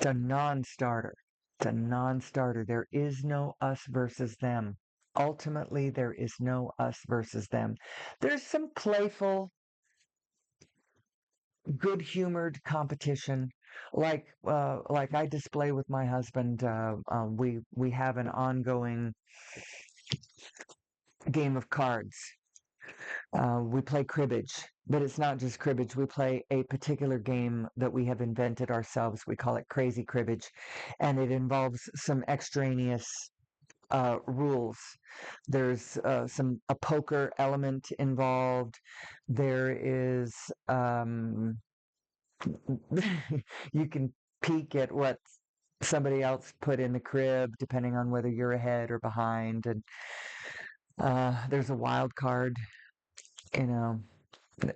Speaker 1: a non-starter. It's a non-starter. There is no us versus them. Ultimately, there is no us versus them. There's some playful, good-humored competition, like I display with my husband. We have an ongoing game of cards. We play cribbage, but it's not just cribbage. We play a particular game that we have invented ourselves. We call it crazy cribbage, and it involves some extraneous rules. There's a poker element involved. There is you can peek at what somebody else put in the crib, depending on whether you're ahead or behind, and there's a wild card. You know,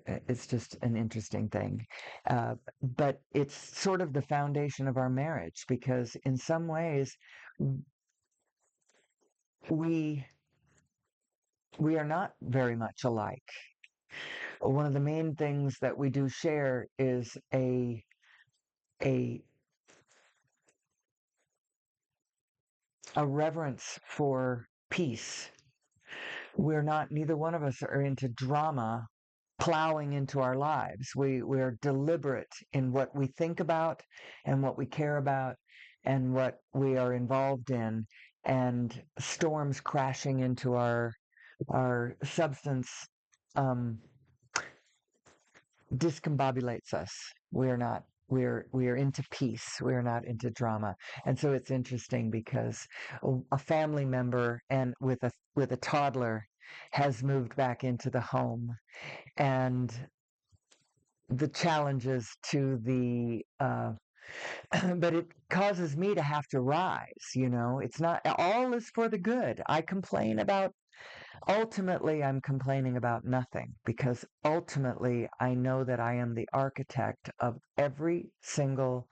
Speaker 1: it's just an interesting thing. But it's sort of the foundation of our marriage because in some ways we we are not very much alike. One of the main things that we do share is a a reverence for peace. We're not, neither one of us are into drama plowing into our lives. We're deliberate in what we think about and what we care about and what we are involved in, and storms crashing into our substance um, discombobulates us. We're not. We are into peace. We're not into drama. And so it's interesting because a family member and with a toddler has moved back into the home, and the challenges to the but it causes me to have to rise. It's not all is for the good. I complain about Ultimately, I'm complaining about nothing because ultimately I know that I am the architect of every single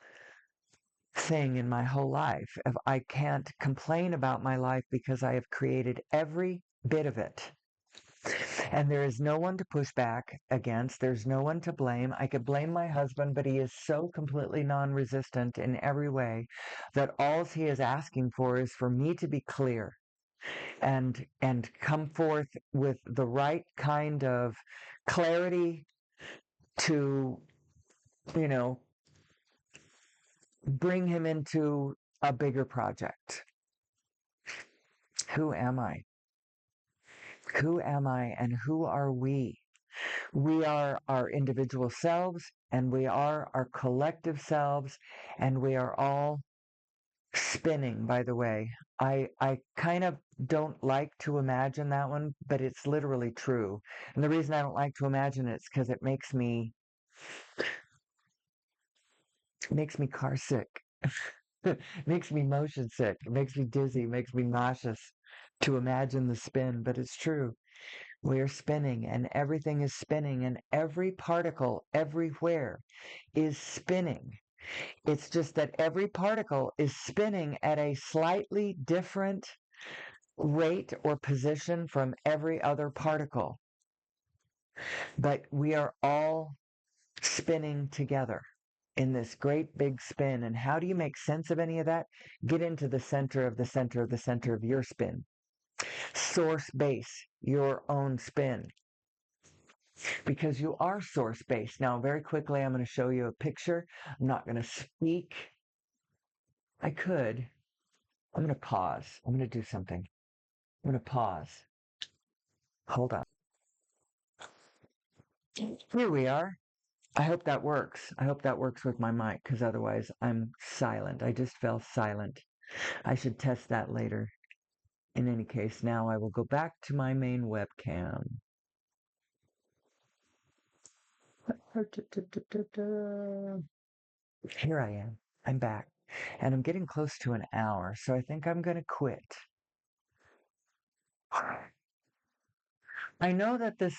Speaker 1: thing in my whole life. If I can't complain about my life because I have created every bit of it. And there is no one to push back against. There's no one to blame. I could blame my husband, but he is so completely non-resistant in every way that all he is asking for is for me to be clear and come forth with the right kind of clarity to, you know, bring him into a bigger project. Who am I? Who am I and who are we? We are our individual selves and we are our collective selves, and we are all spinning, by the way. I kind of don't like to imagine that one, but it's literally true. And the reason I don't like to imagine it is because it makes me car sick. It makes me motion sick. It makes me dizzy. It makes me nauseous to imagine the spin, but it's true. We're spinning and everything is spinning and every particle everywhere is spinning. It's just that every particle is spinning at a slightly different rate or position from every other particle. But we are all spinning together in this great big spin. And how do you make sense of any of that? Get into the center of the center of the center of your spin. Source base your own spin, because you are source based. Now, very quickly, I'm going to show you a picture. I'm not going to speak. I could. I'm going to pause. I'm going to do something. I'm going to pause. Hold on. Here we are. I hope that works. I hope that works with my mic, because otherwise I'm silent. I just fell silent. I should test that later. In any case, now I will go back to my main webcam. Here I am. I'm back. And I'm getting close to an hour, so I think I'm going to quit. I know that this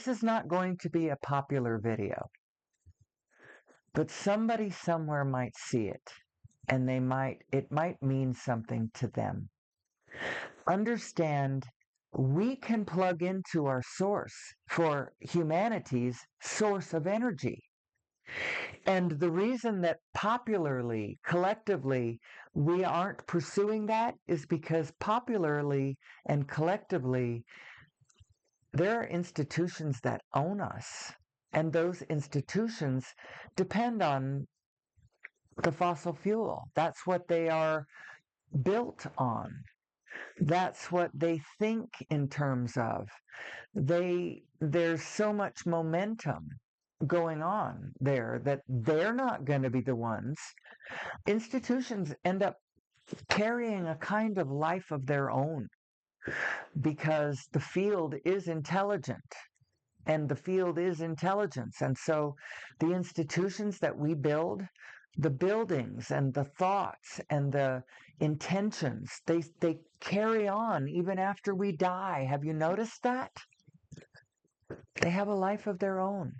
Speaker 1: is not going to be a popular video, but somebody somewhere might see it, and it might mean something to them. Understand, we can plug into our source for humanity's source of energy. And the reason that popularly, collectively, we aren't pursuing that is because popularly and collectively, there are institutions that own us. And those institutions depend on the fossil fuel. That's what they are built on. That's what they think in terms of. There's so much momentum going on there that they're not going to be the ones. Institutions end up carrying a kind of life of their own because the field is intelligent and the field is intelligence. And so the institutions that we build, the buildings and the thoughts and the intentions, they carry on even after we die. Have you noticed that? They have a life of their own.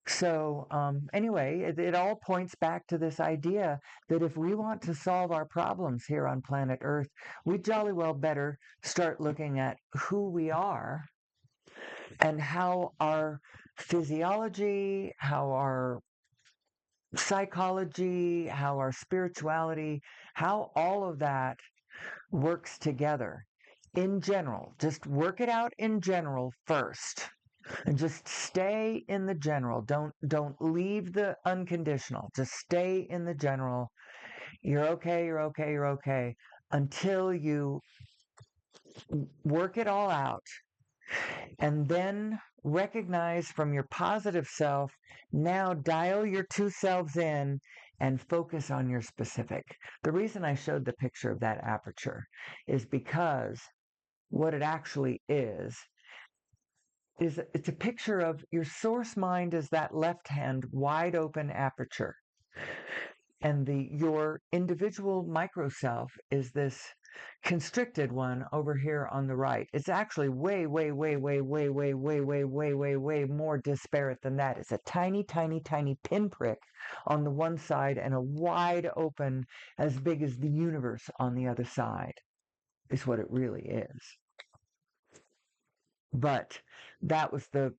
Speaker 1: So anyway, it all points back to this idea that if we want to solve our problems here on planet Earth, we jolly well better start looking at who we are and how our physiology, how our psychology, how our spirituality, how all of that works together in general. Just work it out in general first. And just stay in the general. Don't leave the unconditional. Just stay in the general. You're okay, you're okay, you're okay, until you work it all out. And then recognize from your positive self, now dial your two selves in and focus on your specific. The reason I showed the picture of that aperture is because what it actually is it's a picture of your source mind as that left hand wide open aperture, and your individual micro self is this constricted one over here on the right. It's actually way more disparate than that. It's a tiny pinprick on the one side and a wide open as big as the universe on the other side is what it really is. But that was the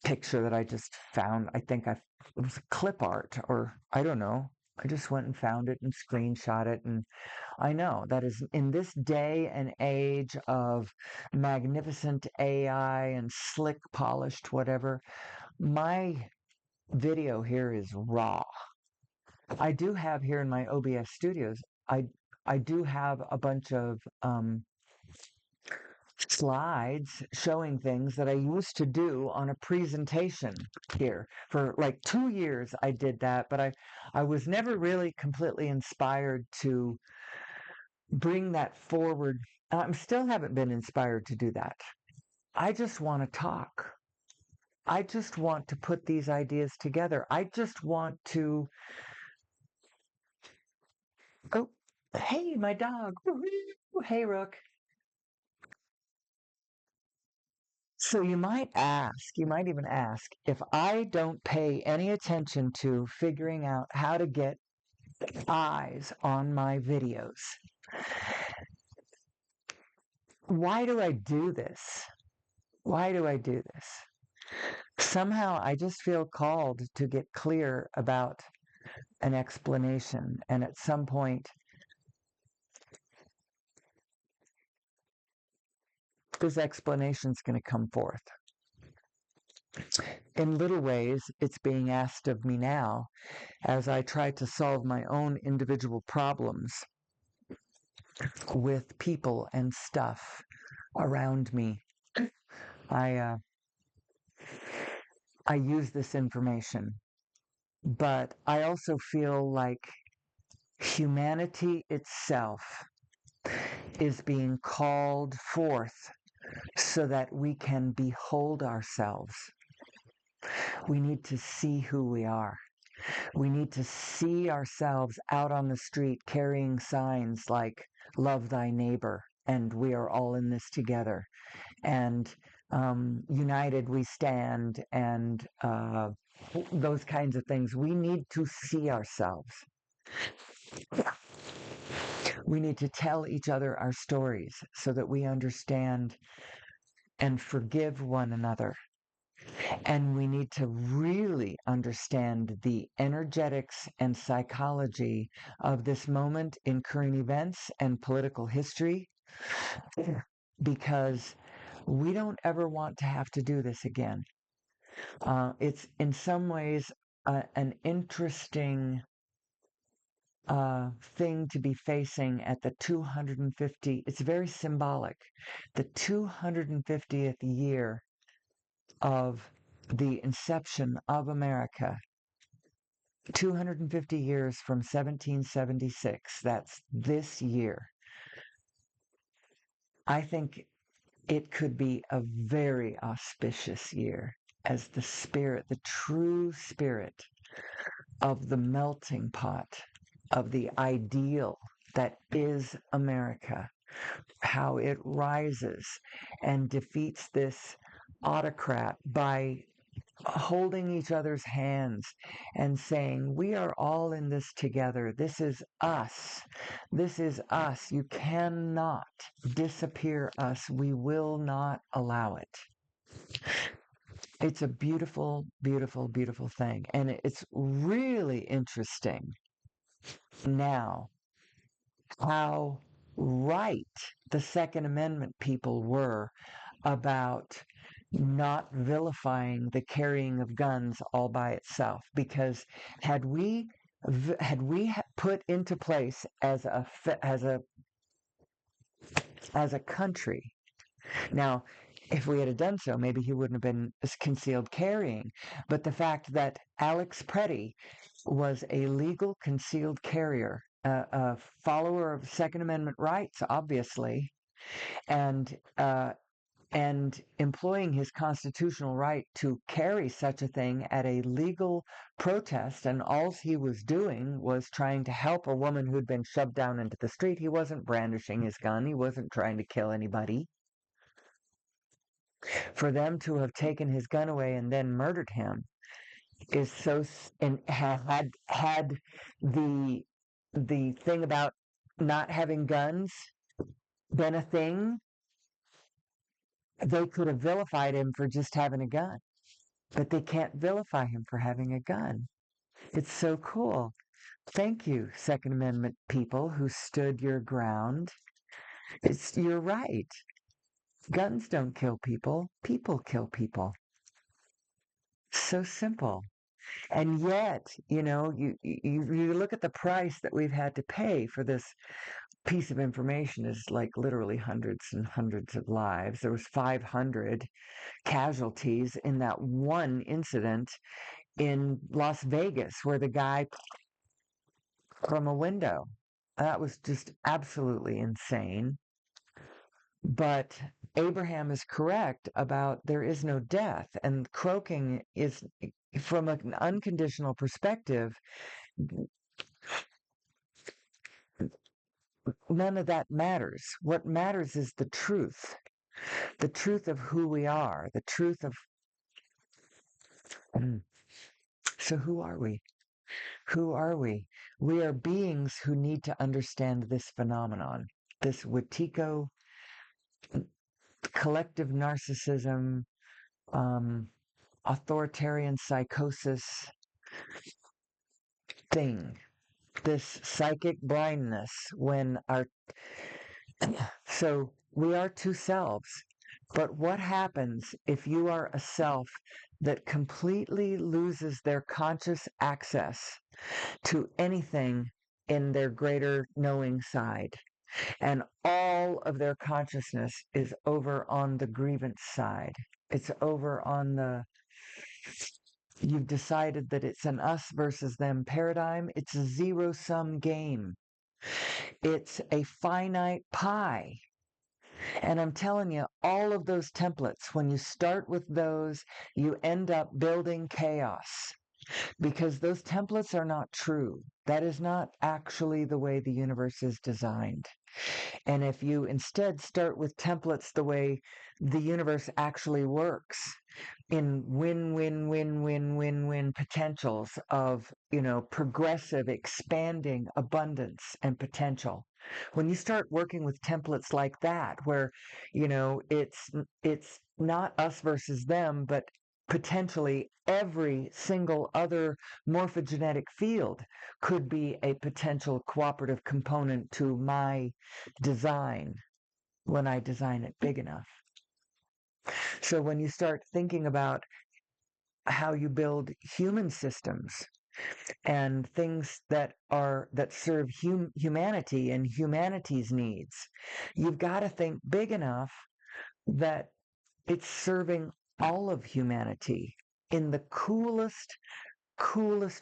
Speaker 1: picture that I just found. I think it was clip art, or I don't know. I just went and found it and screenshot it. And I know that is in this day and age of magnificent AI and slick, polished, whatever, my video here is raw. I do have here in my OBS studios, I do have a bunch of slides showing things that I used to do on a presentation here. For like 2 years I did that, but I was never really completely inspired to bring that forward. I still haven't been inspired to do that. I just want to talk. I just want to put these ideas together. I just want to... Oh, hey, my dog. Woo-hoo. Hey, Rook. So you might even ask, if I don't pay any attention to figuring out how to get eyes on my videos, why do I do this? Why do I do this? Somehow I just feel called to get clear about an explanation, and at some point this explanation is going to come forth. In little ways, it's being asked of me now as I try to solve my own individual problems. with people and stuff around me. I uh, I use this information, but I also feel like humanity itself is being called forth so that we can behold ourselves. We need to see who we are. We need to see ourselves out on the street carrying signs like "Love thy neighbor" and "We are all in this together," and "United we stand," and those kinds of things. We need to see ourselves. We need to tell each other our stories so that we understand and forgive one another. And we need to really understand the energetics and psychology of this moment in current events and political history, because we don't ever want to have to do this again. It's in some ways an interesting thing to be facing at the 250. It's very symbolic. The 250th year of the inception of America, 250 years from 1776, that's this year. I think it could be a very auspicious year as the spirit, the true spirit of the melting pot, of the ideal that is America, how it rises and defeats this autocrat by holding each other's hands and saying, "We are all in this together. This is us. This is us. You cannot disappear us. We will not allow it." It's a beautiful, beautiful, beautiful thing. And it's really interesting now how right the Second Amendment people were about not vilifying the carrying of guns all by itself, because had we put into place as a country. Now, if we had done so, maybe he wouldn't have been concealed carrying. But the fact that Alex Preddy was a legal concealed carrier, a follower of Second Amendment rights, obviously, and employing his constitutional right to carry such a thing at a legal protest, and all he was doing was trying to help a woman who'd been shoved down into the street. He wasn't brandishing his gun. He wasn't trying to kill anybody. For them to have taken his gun away and then murdered him is so, and had the thing about not having guns been a thing, they could have vilified him for just having a gun, but they can't vilify him for having a gun. It's so cool. Thank you, Second Amendment people who stood your ground. You're right. Guns don't kill people. People kill people. So simple. And yet, you look at the price that we've had to pay for this piece of information is like literally hundreds and hundreds of lives. There was 500 casualties in that one incident in Las Vegas where the guy from a window. That was just absolutely insane. But Abraham is correct about there is no death, and croaking is, from an unconditional perspective, none of that matters. What matters is the truth of who we are, the truth of. So who are we? Who are we? We are beings who need to understand this phenomenon, this Wetiko collective narcissism, authoritarian psychosis thing, this psychic blindness when our. So we are two selves. But what happens if you are a self that completely loses their conscious access to anything in their greater knowing side? and all of their consciousness is over on the grievance side. It's over on the, you've decided that it's an us versus them paradigm. It's a zero sum game. It's a finite pie. And I'm telling you, all of those templates, when you start with those, you end up building chaos because those templates are not true. That is not actually the way the universe is designed. And if you instead start with templates the way the universe actually works, in win-win-win-win-win-win potentials of, progressive, expanding abundance and potential. When you start working with templates like that, where, it's not us versus them, but potentially every single other morphogenetic field could be a potential cooperative component to my design when I design it big enough. So when you start thinking about how you build human systems and things that serve humanity and humanity's needs, you've got to think big enough that it's serving all of humanity in the coolest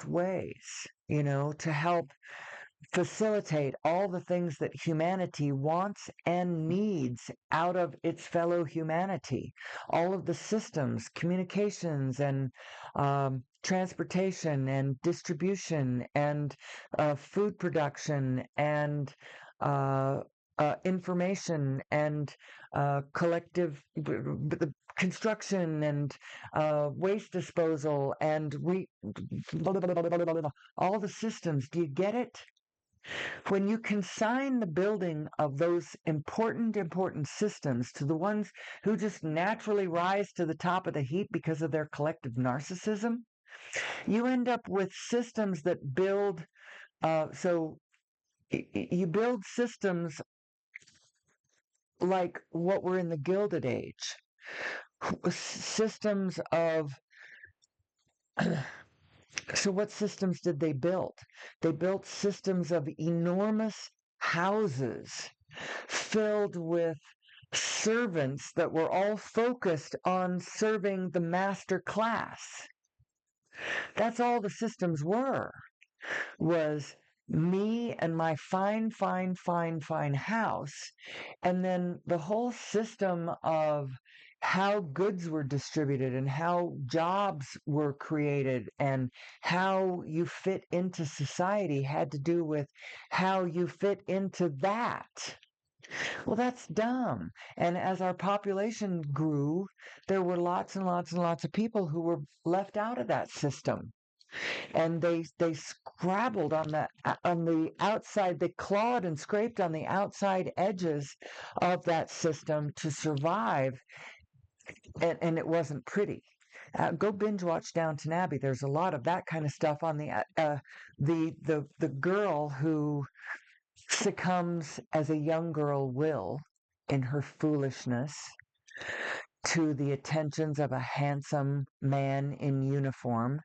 Speaker 1: ways, to help facilitate all the things that humanity wants and needs out of its fellow humanity. All of the systems, communications, and transportation, and distribution, and food production, and information, and collective construction, and waste disposal, and all the systems. Do you get it? When you consign the building of those important systems to the ones who just naturally rise to the top of the heap because of their collective narcissism, you end up with systems that build, you build systems like what we're in the Gilded Age. Systems of So what systems did they build? They built systems of enormous houses filled with servants that were all focused on serving the master class. That's all the systems was me and my fine house. And then the whole system of how goods were distributed and how jobs were created and how you fit into society had to do with how you fit into that. Well, that's dumb. And as our population grew, there were lots and lots and lots of people who were left out of that system, and they scrabbled on the outside. They clawed and scraped on the outside edges of that system to survive, and it wasn't pretty. Go binge watch Downton Abbey. There's a lot of that kind of stuff on the girl who succumbs as a young girl will in her foolishness to the attentions of a handsome man in uniform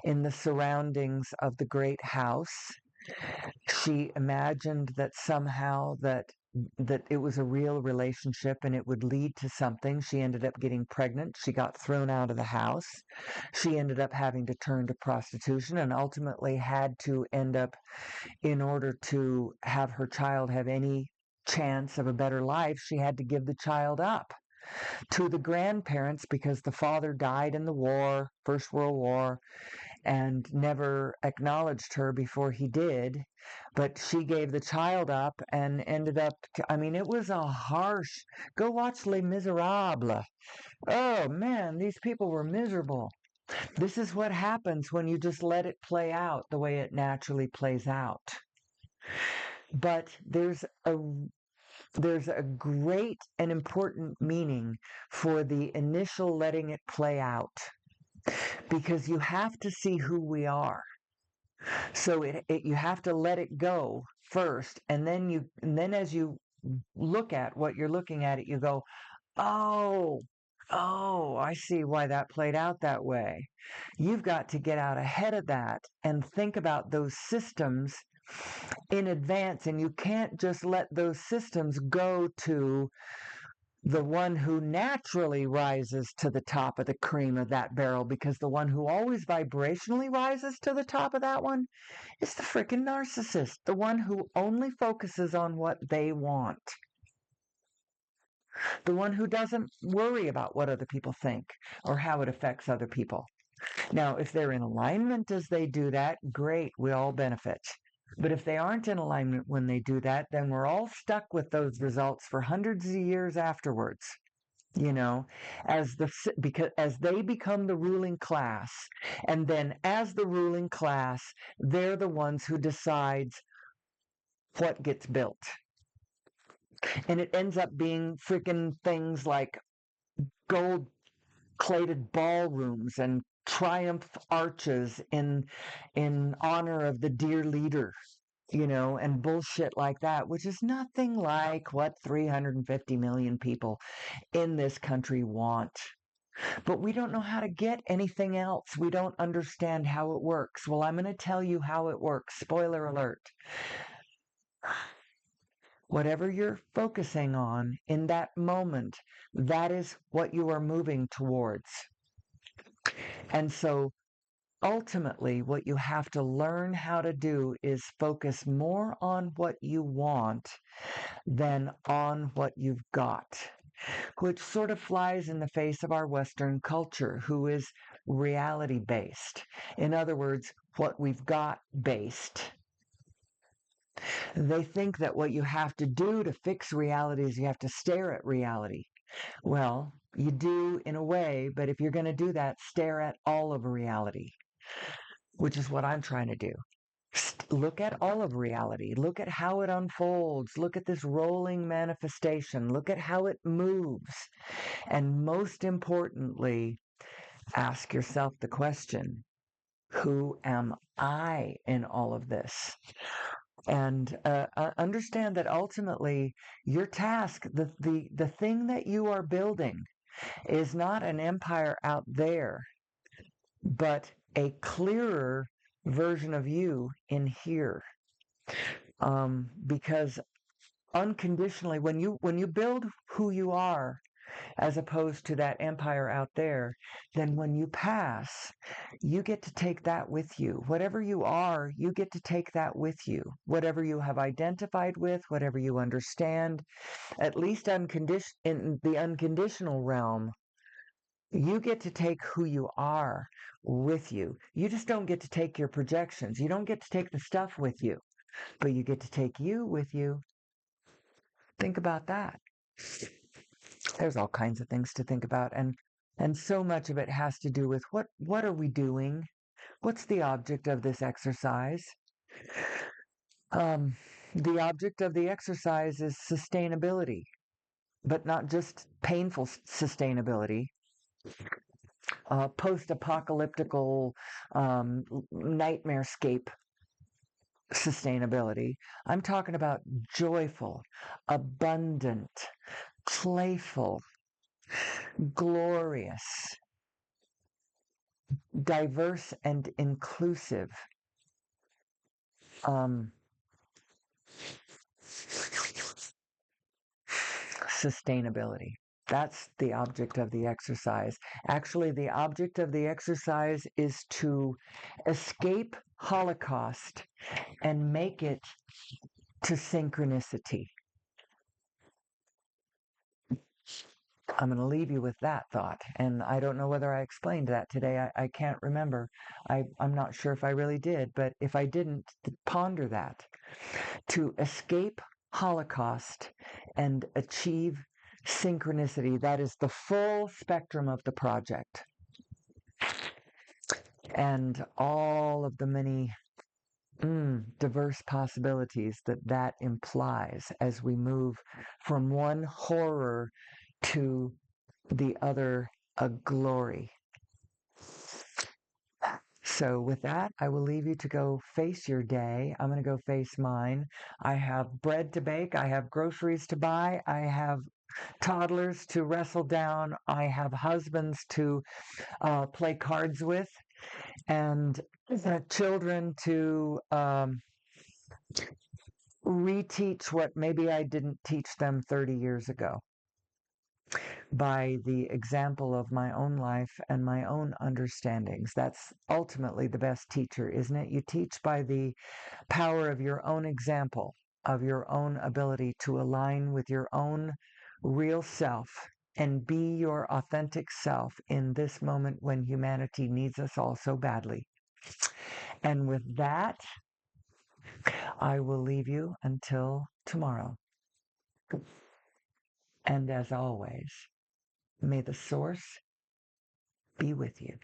Speaker 1: in the surroundings of the great house. She imagined that somehow that it was a real relationship and it would lead to something. She ended up getting pregnant. She got thrown out of the house. She ended up having to turn to prostitution and ultimately had to end up, in order to have her child have any chance of a better life, she had to give the child up to the grandparents because the father died in the war, First World War, and never acknowledged her before he did. But she gave the child up and ended up, it was a harsh, go watch Les Miserables. Oh man, these people were miserable. This is what happens when you just let it play out the way it naturally plays out. But there's a great and important meaning for the initial letting it play out, because you have to see who we are. So you have to let it go first, and then as you look at what you're looking at, you go, oh, I see why that played out that way. You've got to get out ahead of that and think about those systems in advance, and you can't just let those systems go to the one who naturally rises to the top of the cream of that barrel, because the one who always vibrationally rises to the top of that one is the freaking narcissist, the one who only focuses on what they want, the one who doesn't worry about what other people think or how it affects other people. Now, if they're in alignment as they do that, great, we all benefit. But if they aren't in alignment when they do that, then we're all stuck with those results for hundreds of years afterwards. You know, because as they become the ruling class, and then as the ruling class, they're the ones who decides what gets built. And it ends up being freaking things like gold plated ballrooms and triumph arches in honor of the dear leader, and bullshit like that, which is nothing like what 350 million people in this country want. But we don't know how to get anything else. We don't understand how it works. Well, I'm going to tell you how it works. Spoiler alert. Whatever you're focusing on in that moment, that is what you are moving towards. And so ultimately, what you have to learn how to do is focus more on what you want than on what you've got, which sort of flies in the face of our Western culture, who is reality based. In other words, what we've got based. They think that what you have to do to fix reality is you have to stare at reality. Well, you do in a way, but if you're going to do that, stare at all of reality, which is what I'm trying to do. Look at all of reality. Look at how it unfolds. Look at this rolling manifestation. Look at how it moves. And most importantly, ask yourself the question, who am I in all of this? And understand that ultimately your task, the thing that you are building, is not an empire out there, but a clearer version of you in here. Because unconditionally, when you build who you are, as opposed to that empire out there, then when you pass, you get to take that with you. Whatever you are, you get to take that with you. Whatever you have identified with, whatever you understand, at least in the unconditional realm, you get to take who you are with you. You just don't get to take your projections. You don't get to take the stuff with you, but you get to take you with you. Think about that. There's all kinds of things to think about, and so much of it has to do with what are we doing? What's the object of this exercise? The object of the exercise is sustainability, but not just painful sustainability. Post-apocalyptical nightmarescape sustainability. I'm talking about joyful, abundant, playful, glorious, diverse, and inclusive sustainability. That's the object of the exercise. Actually, the object of the exercise is to escape Holocaust and make it to synchronicity. I'm going to leave you with that thought. And I don't know whether I explained that today. I can't remember. I'm not sure if I really did, but if I didn't, ponder that. To escape Holocaust and achieve synchronicity, that is the full spectrum of the project. And all of the many diverse possibilities that implies as we move from one horror to the other, a glory. So with that, I will leave you to go face your day. I'm going to go face mine. I have bread to bake. I have groceries to buy. I have toddlers to wrestle down. I have husbands to play cards with, and children to reteach what maybe I didn't teach them 30 years ago by the example of my own life and my own understandings. That's ultimately the best teacher, isn't it? You teach by the power of your own example, of your own ability to align with your own real self and be your authentic self in this moment when humanity needs us all so badly. And with that, I will leave you until tomorrow. And as always, may the source be with you.